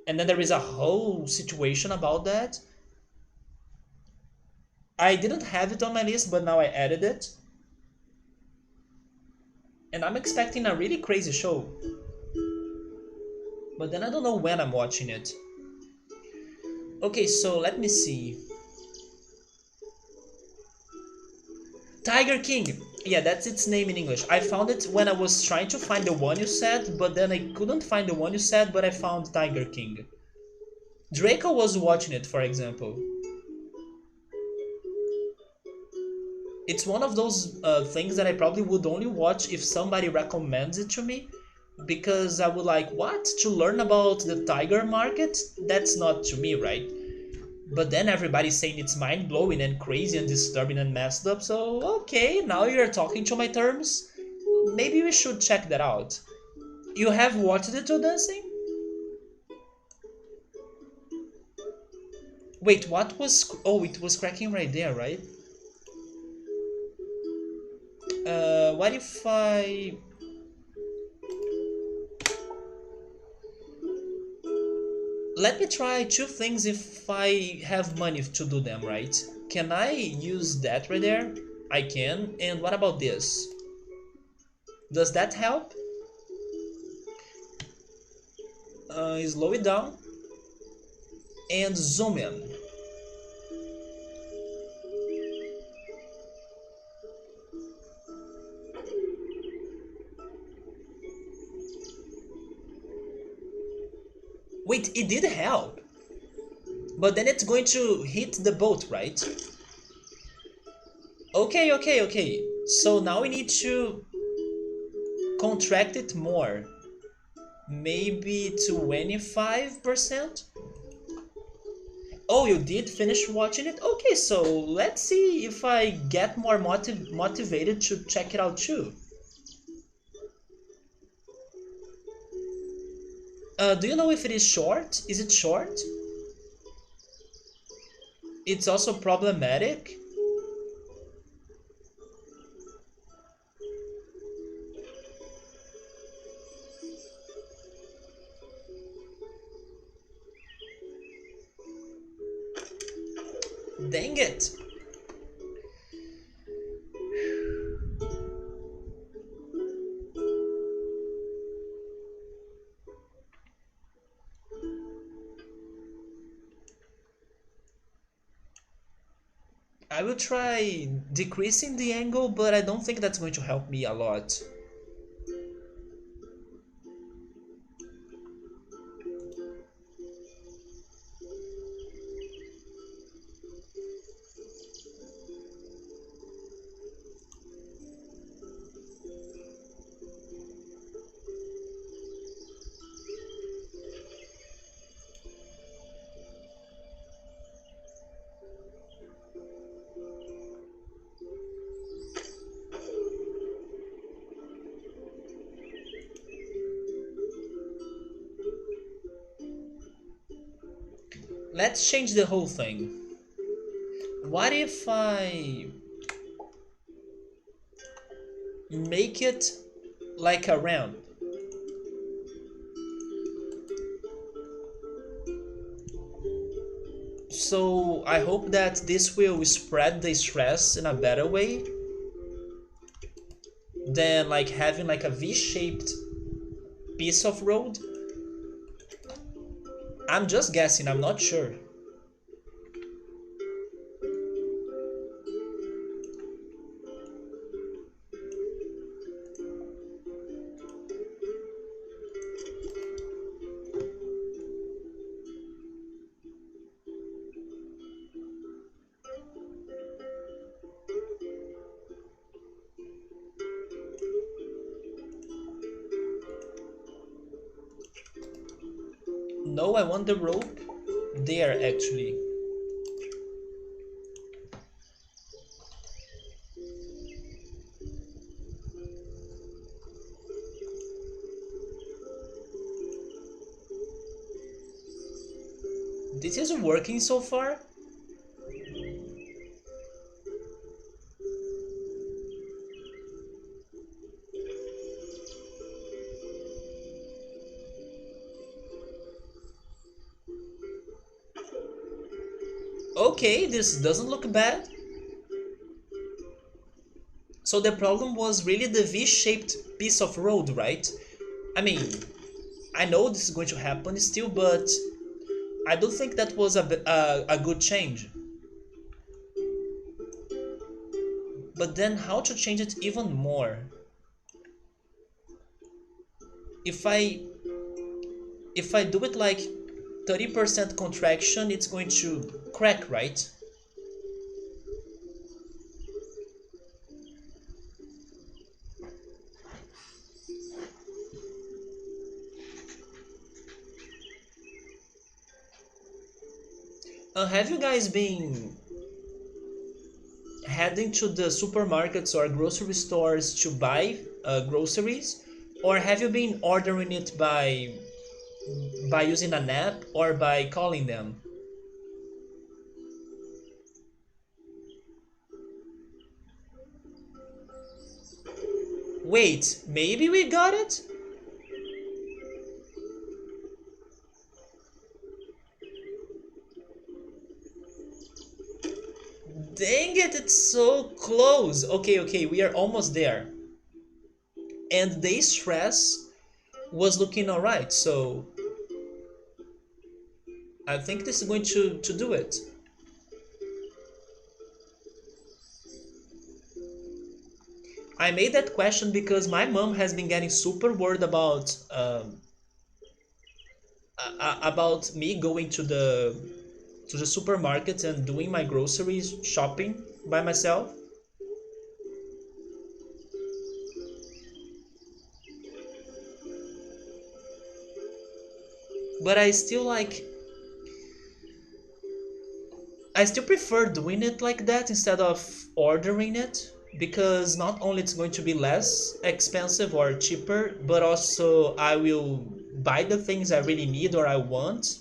and then there is a whole situation about that. I didn't have it on my list, but now I added it, and I'm expecting a really crazy show. But then I don't know when I'm watching it. Okay, so let me see. Tiger King. Yeah, that's its name in English. I found it when I was trying to find the one you said, but then I couldn't find the one you said, but I found Tiger King. Draco was watching it, for example. It's one of those things that I probably would only watch if somebody recommends it to me, because I would like, what? To learn about the tiger market? That's not to me, right? But then everybody's saying it's mind blowing and crazy and disturbing and messed up, so okay, now you're talking to my terms. Maybe we should check that out. You have watched the two dancing? Wait, what was. Oh, it was cracking right there, right? What if I... Let me try two things if I have money to do them, right? Can I use that right there? I can. And what about this? Does that help? Slow it down and zoom in. Wait, it did help. But then it's going to hit the boat, right? Okay. So now we need to contract it more. Maybe 25%? Oh, you did finish watching it? Okay, so let's see if I get more motivated to check it out too. Do you know if it is short? Is it short? It's also problematic. Dang it. I will try decreasing the angle, but I don't think that's going to help me a lot. Let's change the whole thing. What if I make it like a ramp? So I hope that this will spread the stress in a better way than like having like a V-shaped piece of road. I'm just guessing, I'm not sure. No, I want the rope there actually. This is working so far. Okay, this doesn't look bad. So the problem was really the V-shaped piece of road, right? I mean, I know this is going to happen still, but I do think that was a good change. But then how to change it even more? If I do it like 30% contraction, it's going to crack, right? Have you guys been heading to the supermarkets or grocery stores to buy groceries, or have you been ordering it by using an app or by calling them? Wait, maybe we got it? Dang it, it's so close. Okay, okay, we are almost there. And the stress was looking alright, so I think this is going to do it. I made that question because my mom has been getting super worried about me going to the supermarket and doing my groceries shopping by myself. But I still prefer doing it like that instead of ordering it, because not only it's going to be less expensive or cheaper, but also I will buy the things I really need or I want.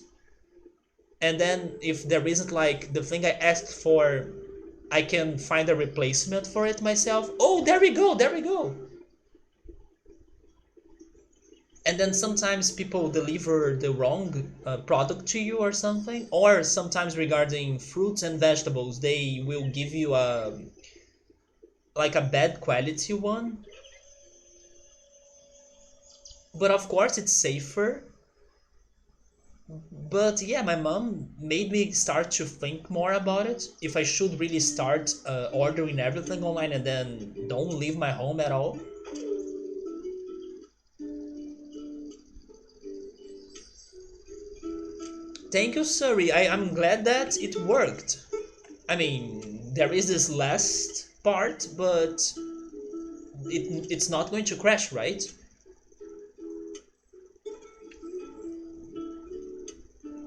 And then if there isn't like the thing I asked for, I can find a replacement for it myself. Oh, there we go, there we go. And then sometimes people deliver the wrong product to you or something, or sometimes regarding fruits and vegetables they will give you a like a bad quality one, but of course it's safer. But yeah, my mom made me start to think more about it, if I should really start ordering everything online and then don't leave my home at all. Thank you, sorry, I'm glad that it worked. I mean, there is this last part, but it's not going to crash, right?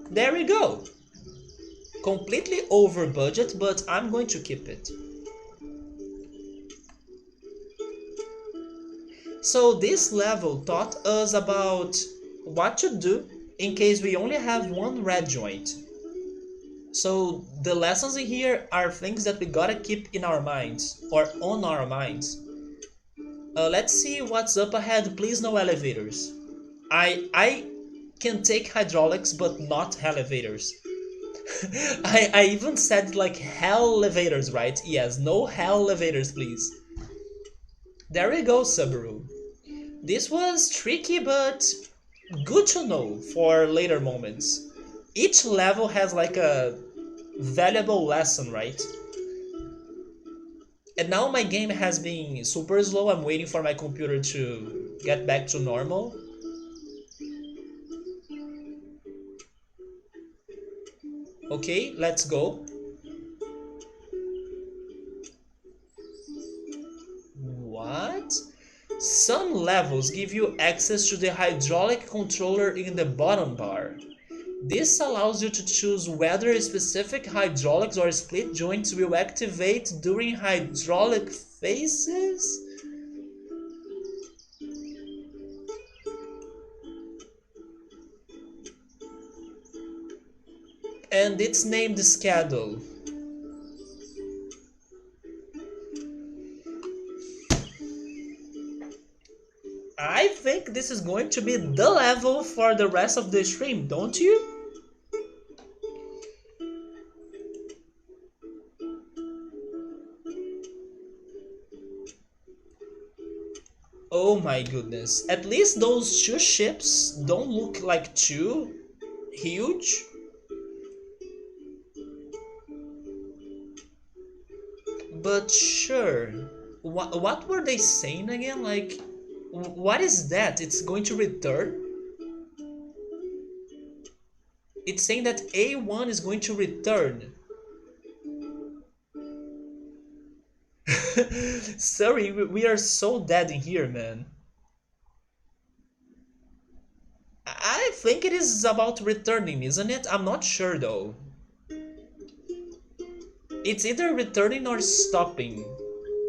There we go. Completely over budget, but I'm going to keep it. So this level taught us about what to do in case we only have one red joint. So the lessons in here are things that we gotta keep in our minds or on our minds. Let's see what's up ahead. Please no elevators. I can take hydraulics but not elevators. I even said like hell elevators, right? Yes, no hell elevators, please. There we go, Subaru. This was tricky but good to know for later moments. Each level has like a valuable lesson, right? And now my game has been super slow. I'm waiting for my computer to get back to normal. Okay, let's go. What? Some levels give you access to the hydraulic controller in the bottom bar. This allows you to choose whether specific hydraulics or split joints will activate during hydraulic phases. And it's named schedule. I think this is going to be the level for the rest of the stream, don't you? Oh my goodness. At least those two ships don't look like too huge. But sure. What were they saying again? Like, what is that? It's going to return? It's saying that A1 is going to return. Sorry, we are so dead in here, man. I think it is about returning, isn't it? I'm not sure though. It's either returning or stopping.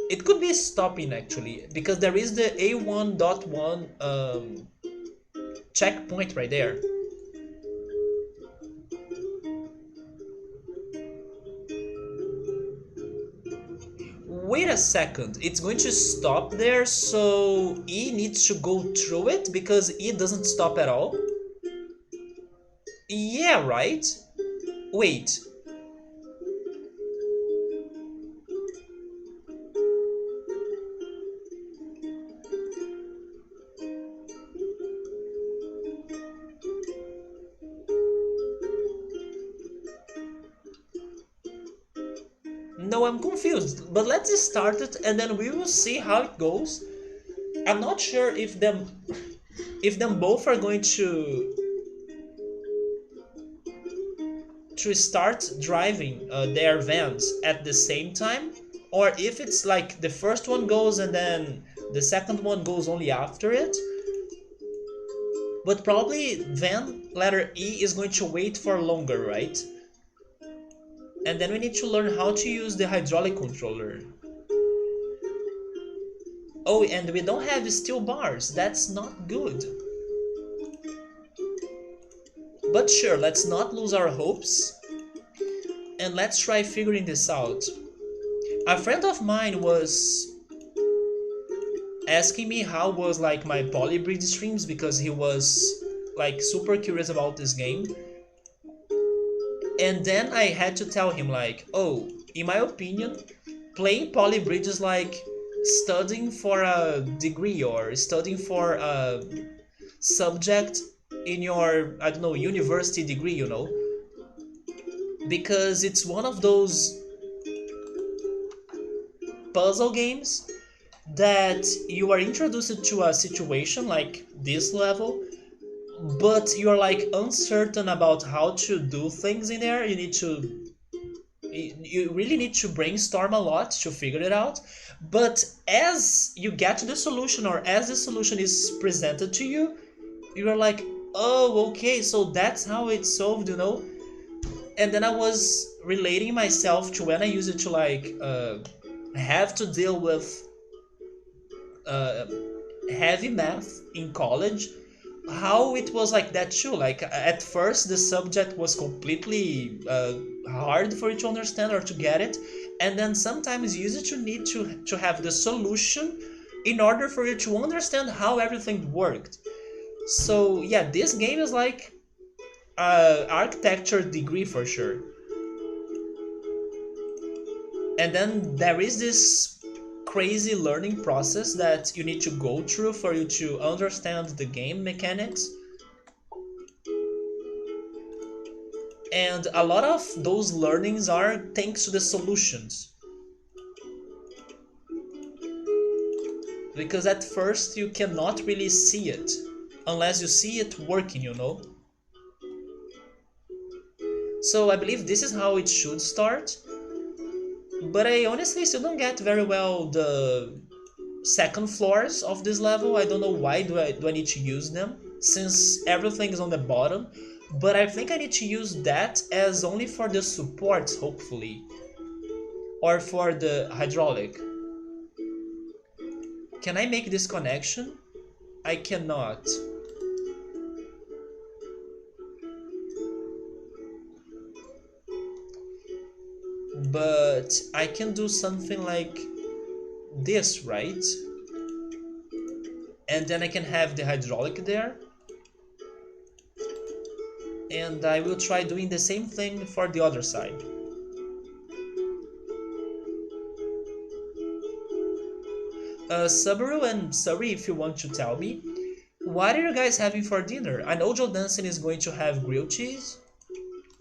It could be stopping actually, because there is the A1.1 checkpoint right there. Wait a second, it's going to stop there, so E needs to go through it because E doesn't stop at all? Yeah, right? Wait, no, I'm confused, but let's start it and then we will see how it goes. I'm not sure if them both are going to start driving their vans at the same time, or if it's like the first one goes and then the second one goes only after it. But probably van letter E is going to wait for longer, right? And then we need to learn how to use the hydraulic controller. Oh, and we don't have steel bars. That's not good. But sure, let's not lose our hopes. And let's try figuring this out. A friend of mine was asking me how was like my polybridge streams because he was like super curious about this game. And then I had to tell him like, oh, in my opinion, playing polybridge is like studying for a degree or studying for a subject in your, I don't know, university degree, because it's one of those puzzle games that you are introduced to a situation like this level, but you're like uncertain about how to do things in there. You really need to brainstorm a lot to figure it out. But as you get to the solution or as the solution is presented to you, you're like, oh, okay, so that's how it's solved. And then I was relating myself to when I used it to like have to deal with uh, heavy math in college, how it was like that too. Like at first the subject was completely hard for you to understand or to get it, and then sometimes you used to need to have the solution in order for you to understand how everything worked. So yeah, this game is like architecture degree for sure. And then there is this crazy learning process that you need to go through for you to understand the game mechanics. And a lot of those learnings are thanks to the solutions. Because at first you cannot really see it unless you see it working. So I believe this is how it should start. But I honestly still don't get very well the second floors of this level. I don't know why do I need to use them since everything is on the bottom. But I think I need to use that as only for the supports, hopefully. Or for the hydraulic. Can I make this connection? I cannot. But I can do something like this, right? And then I can have the hydraulic there. And I will try doing the same thing for the other side. Subaru and Surrey, if you want to tell me, what are you guys having for dinner? I know Joe Danson is going to have grilled cheese.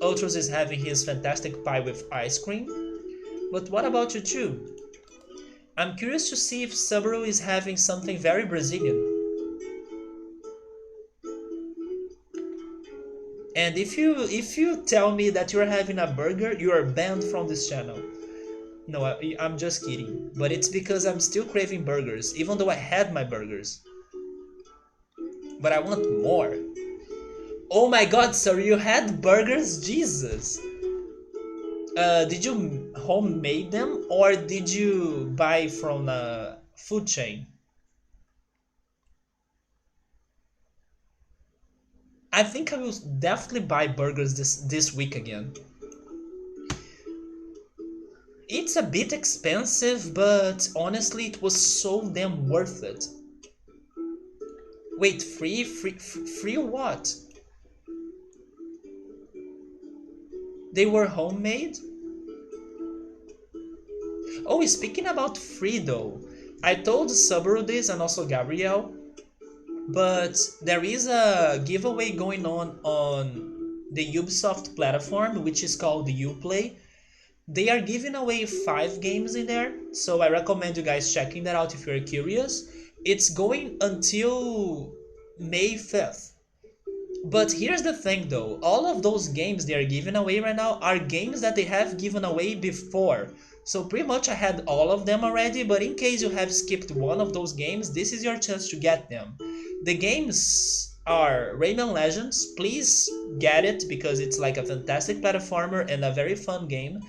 Ultros is having his fantastic pie with ice cream. But what about you two? I'm curious to see if Subaru is having something very Brazilian. And if you tell me that you're having a burger, you are banned from this channel. No, I'm just kidding. But it's because I'm still craving burgers, even though I had my burgers. But I want more. Oh my god, sir, you had burgers? Jesus. Did you homemade them or did you buy from a food chain? I think I will definitely buy burgers this week again. It's a bit expensive, but honestly, it was so damn worth it. Wait, free what? They were homemade? Oh, speaking about free though, I told Subaru this and also Gabriel, but there is a giveaway going on the Ubisoft platform, which is called the Uplay. They are giving away 5 games in there, so I recommend you guys checking that out if you're curious. It's going until May 5th. But here's the thing though, all of those games they are giving away right now are games that they have given away before. So pretty much I had all of them already, but in case you have skipped one of those games, this is your chance to get them. The games are Rayman Legends, please get it because it's like a fantastic platformer and a very fun game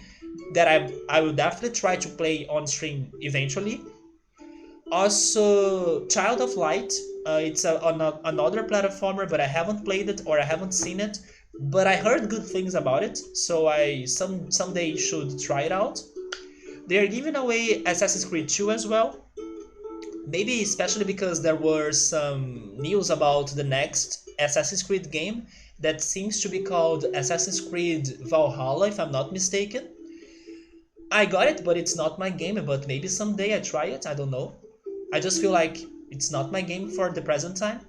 that I will definitely try to play on stream eventually. Also, Child of Light. It's another platformer, but I haven't played it or I haven't seen it. But I heard good things about it, so I someday should try it out. They are giving away Assassin's Creed 2 as well. Maybe especially because there were some news about the next Assassin's Creed game that seems to be called Assassin's Creed Valhalla, if I'm not mistaken. I got it, but it's not my game. But maybe someday I try it. I don't know. I just feel like it's not my game for the present time.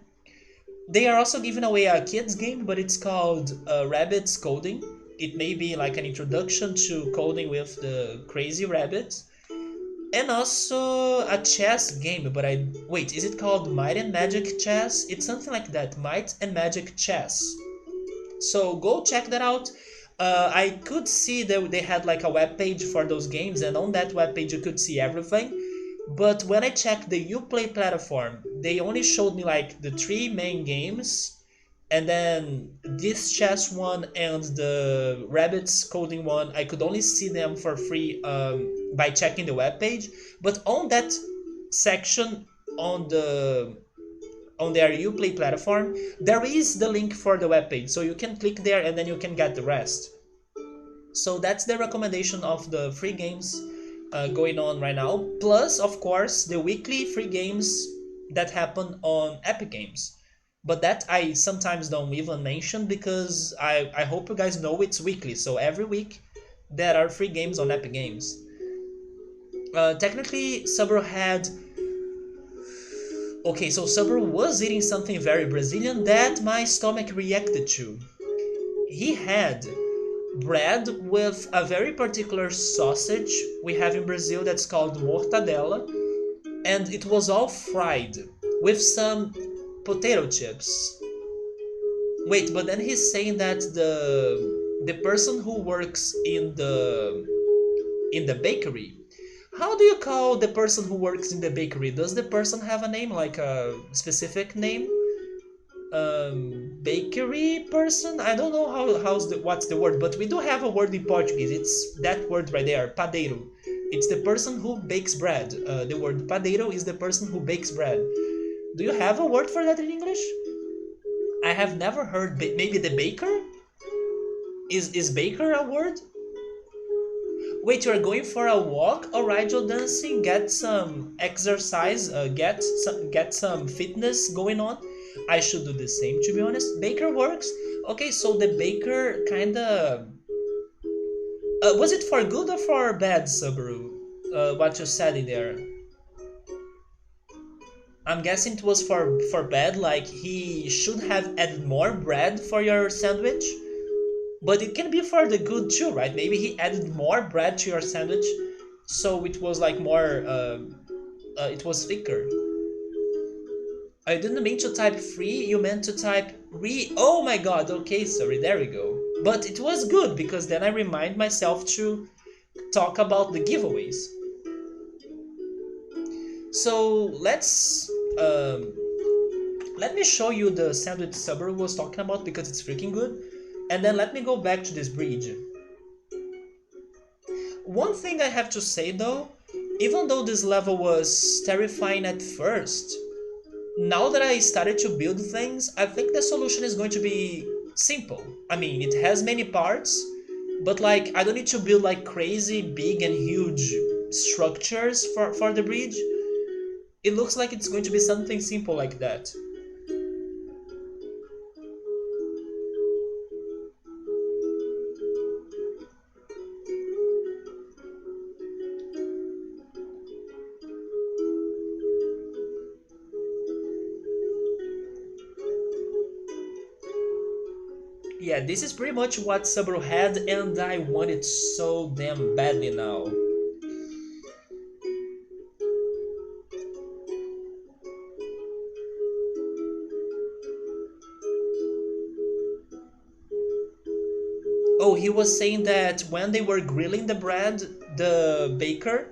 They are also giving away a kids game, but it's called Rabbits Coding. It may be like an introduction to coding with the crazy rabbits. And also a chess game, but I wait, is it called Might and Magic Chess? It's something like that, Might and Magic Chess. So go check that out. I could see that they had like a web page for those games, and on that web page you could see everything. But when I checked the Uplay platform, they only showed me like the 3 main games, and then this chess one and the rabbits coding one, I could only see them for free by checking the web page. But on that section on their Uplay platform, there is the link for the web page, so you can click there and then you can get the rest. So that's the recommendation of the free games going on right now. Plus, of course, the weekly free games that happen on Epic Games. But that I sometimes don't even mention because I hope you guys know it's weekly. So every week there are free games on Epic Games. Technically, Subaru had. Okay, so Subaru was eating something very Brazilian that my stomach reacted to. He had bread with a very particular sausage we have in Brazil that's called mortadela, and it was all fried with some potato chips. Wait, but then he's saying that the person who works in the bakery. How do you call the person who works in the bakery? Does the person have a name, like a specific name? Bakery person. I don't know how's the what's the word, but we do have a word in Portuguese. It's that word right there, padeiro. It's the person who bakes bread. The word padeiro is the person who bakes bread. Do you have a word for that in English? I have never heard. Maybe the baker. Is baker a word? Wait, you are going for a walk? Alright, Joe dancing. Get some exercise. Get some fitness going on. I should do the same, to be honest. Baker works. Okay, so the baker kinda. Was it for good or for bad, Subaru? What you said in there. I'm guessing it was for bad. Like he should have added more bread for your sandwich. But it can be for the good too, right? Maybe he added more bread to your sandwich, so it was like more. It was thicker. I didn't mean to type free. You meant to type re. Oh my god. Okay, sorry. There we go. But it was good because then I remind myself to talk about the giveaways. So let me show you the sandwich Subaru was talking about because it's freaking good. And then let me go back to this bridge. One thing I have to say though, even though this level was terrifying at first, now that I started to build things, I think the solution is going to be simple. I mean, it has many parts, But like, I don't need to build like crazy big and huge structures for the bridge. It looks like it's going to be something simple like that. Yeah, this is pretty much what Subaru had, and I want it so damn badly now. Oh, he was saying that when they were grilling the bread, the baker,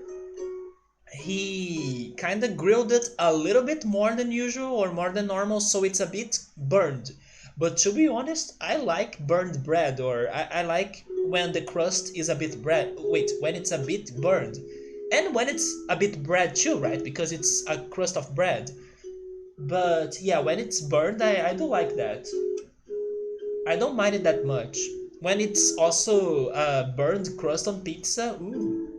he kind of grilled it a little bit more than usual or more than normal, so it's a bit burned. But to be honest, I like burned bread, or I like when the crust is a bit bread. Wait, when it's a bit burned. And when it's a bit bread too, right? Because it's a crust of bread. But yeah, when it's burned, I do like that. I don't mind it that much. When it's also burned crust on pizza, ooh.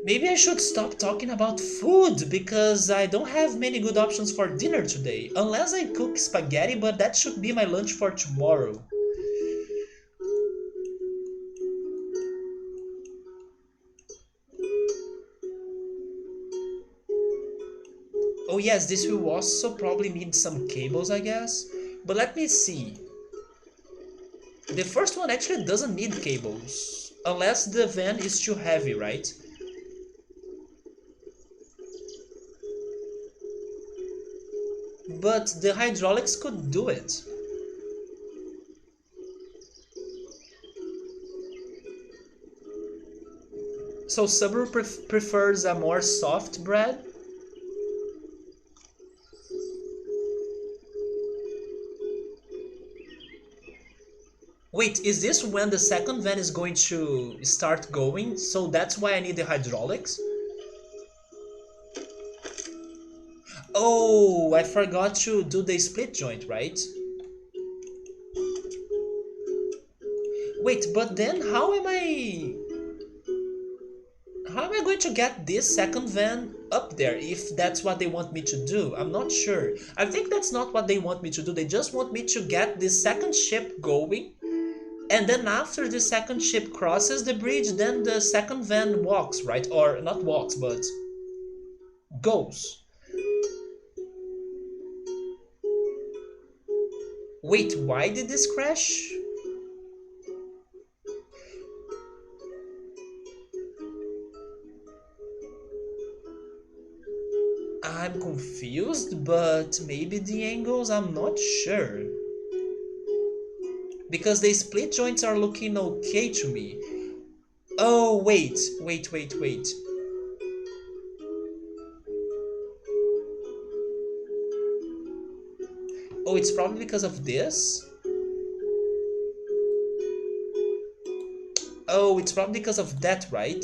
Maybe I should stop talking about food because I don't have many good options for dinner today. Unless I cook spaghetti, but that should be my lunch for tomorrow. Oh yes, this will also probably need some cables, I guess. But let me see. The first one actually doesn't need cables. Unless the van is too heavy, right? But the hydraulics could do it. So Subaru prefers a more soft bread? Wait, is this when the second van is going to start going? So that's why I need the hydraulics? Oh, I forgot to do the split joint, right? Wait, but then how am I going to get this second van up there if that's what they want me to do? I'm not sure. I think that's not what they want me to do. They just want me to get this second ship going, and then after the second ship crosses the bridge, then the second van walks, right? Or not walks, but goes. Wait, why did this crash? I'm confused, but maybe the angles, I'm not sure. Because the split joints are looking okay to me. Oh, wait. Oh, it's probably because of this? Oh, it's probably because of that, right?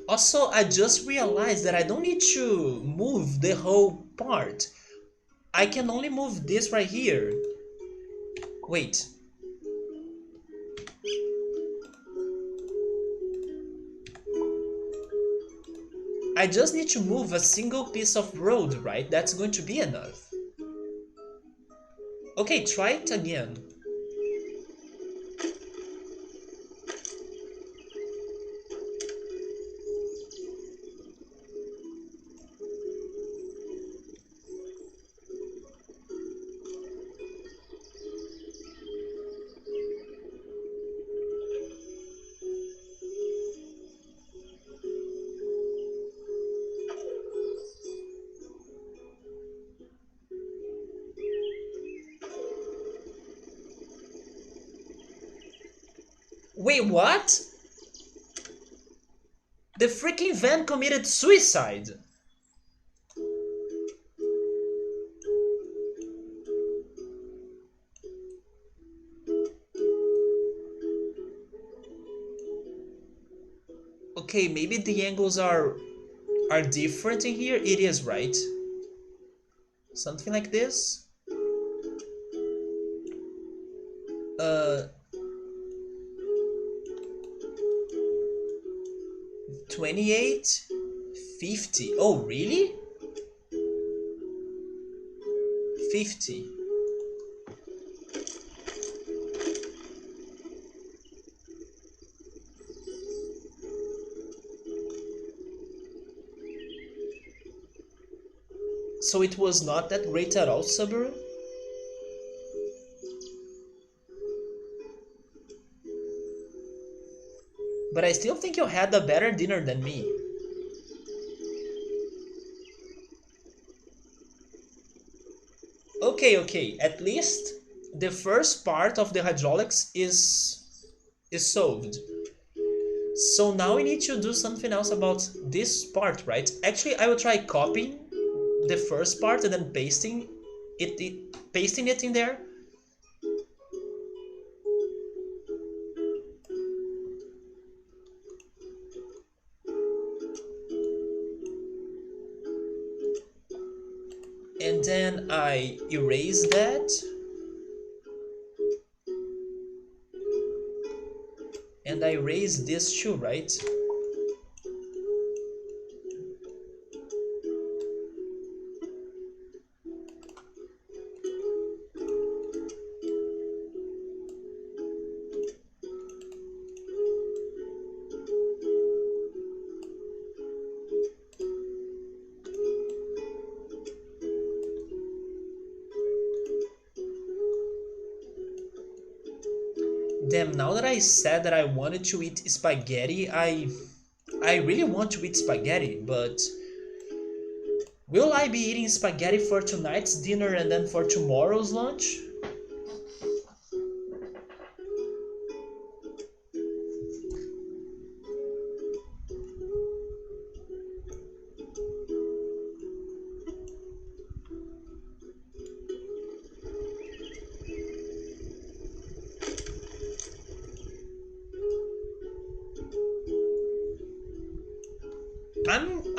Also, I just realized that I don't need to move the whole part. I can only move this right here. Wait. I just need to move a single piece of road, right? That's going to be enough. Okay, try it again. Wait, what? The freaking van committed suicide. Okay, maybe the angles are different in here. It is, right? something like this. Uh, 28, 50. Oh, really? 50. So it was not that great at all, Subaru? But I still think you had a better dinner than me. Okay, okay. At least the first part of the hydraulics is solved. So now we need to do something else about this part, right? Actually, I will try copying the first part and then pasting it in there. And then I erase that. And I erase this too, right? Damn, now that I said that I wanted to eat spaghetti, I really want to eat spaghetti, but will I be eating spaghetti for tonight's dinner and then for tomorrow's lunch?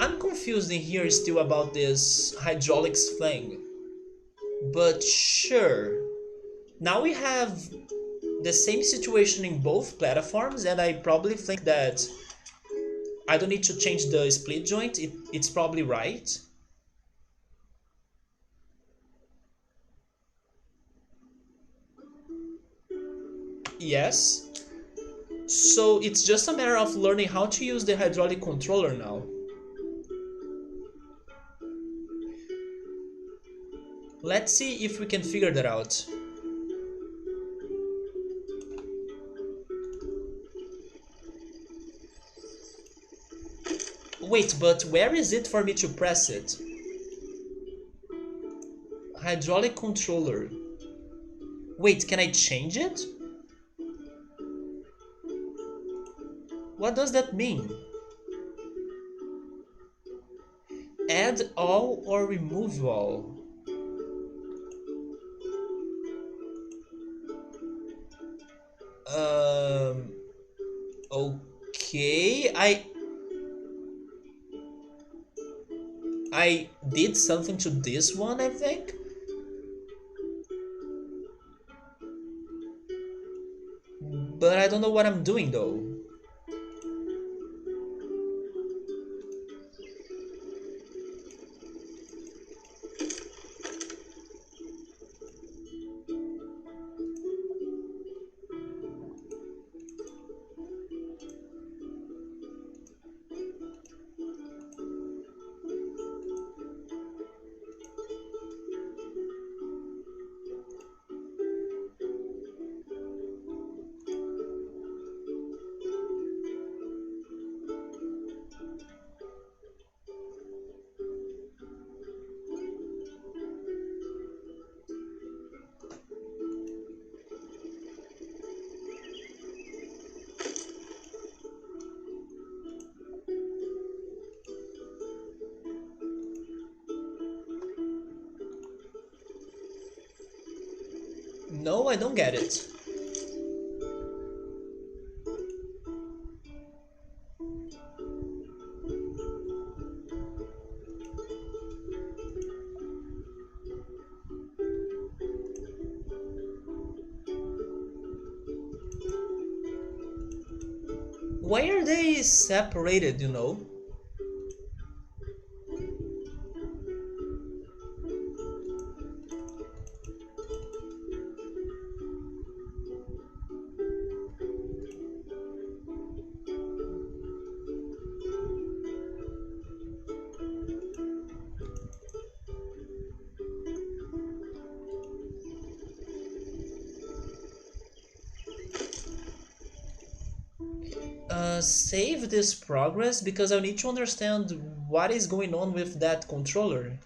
I'm confused in here still about this hydraulics thing. But sure. Now we have the same situation in both platforms, and I probably think that I don't need to change the split joint. It's probably right. Yes. So it's just a matter of learning how to use the hydraulic controller now. Let's see if we can figure that out. Wait, but where is it for me to press it? Hydraulic controller. Wait, can I change it? What does that mean? Add all or remove all? Um, okay, I did something to this one, I think. But I don't know what I'm doing though. No, I don't get it. really separated, you know. Save this progress because I need to understand what is going on with that controller.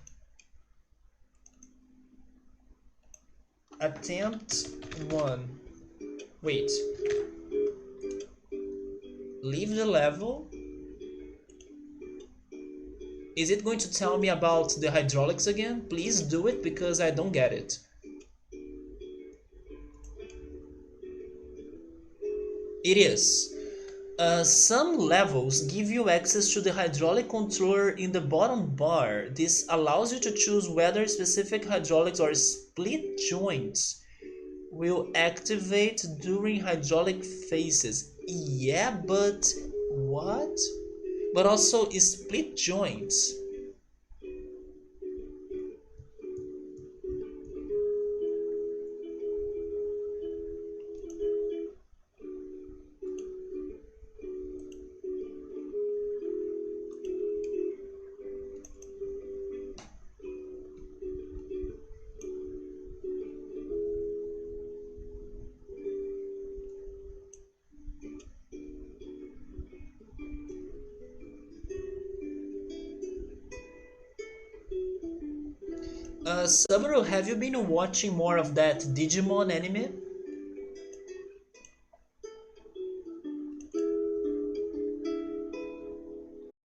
Attempt 1. Wait. Leave the level. Is it going to tell me about the hydraulics again? Please do it because I don't get it. It is. Some levels give you access to the hydraulic controller in the bottom bar. This allows you to choose whether specific hydraulics or split joints will activate during hydraulic phases. Yeah, but what? But also split joints. Subaru, have you been watching more of that Digimon anime?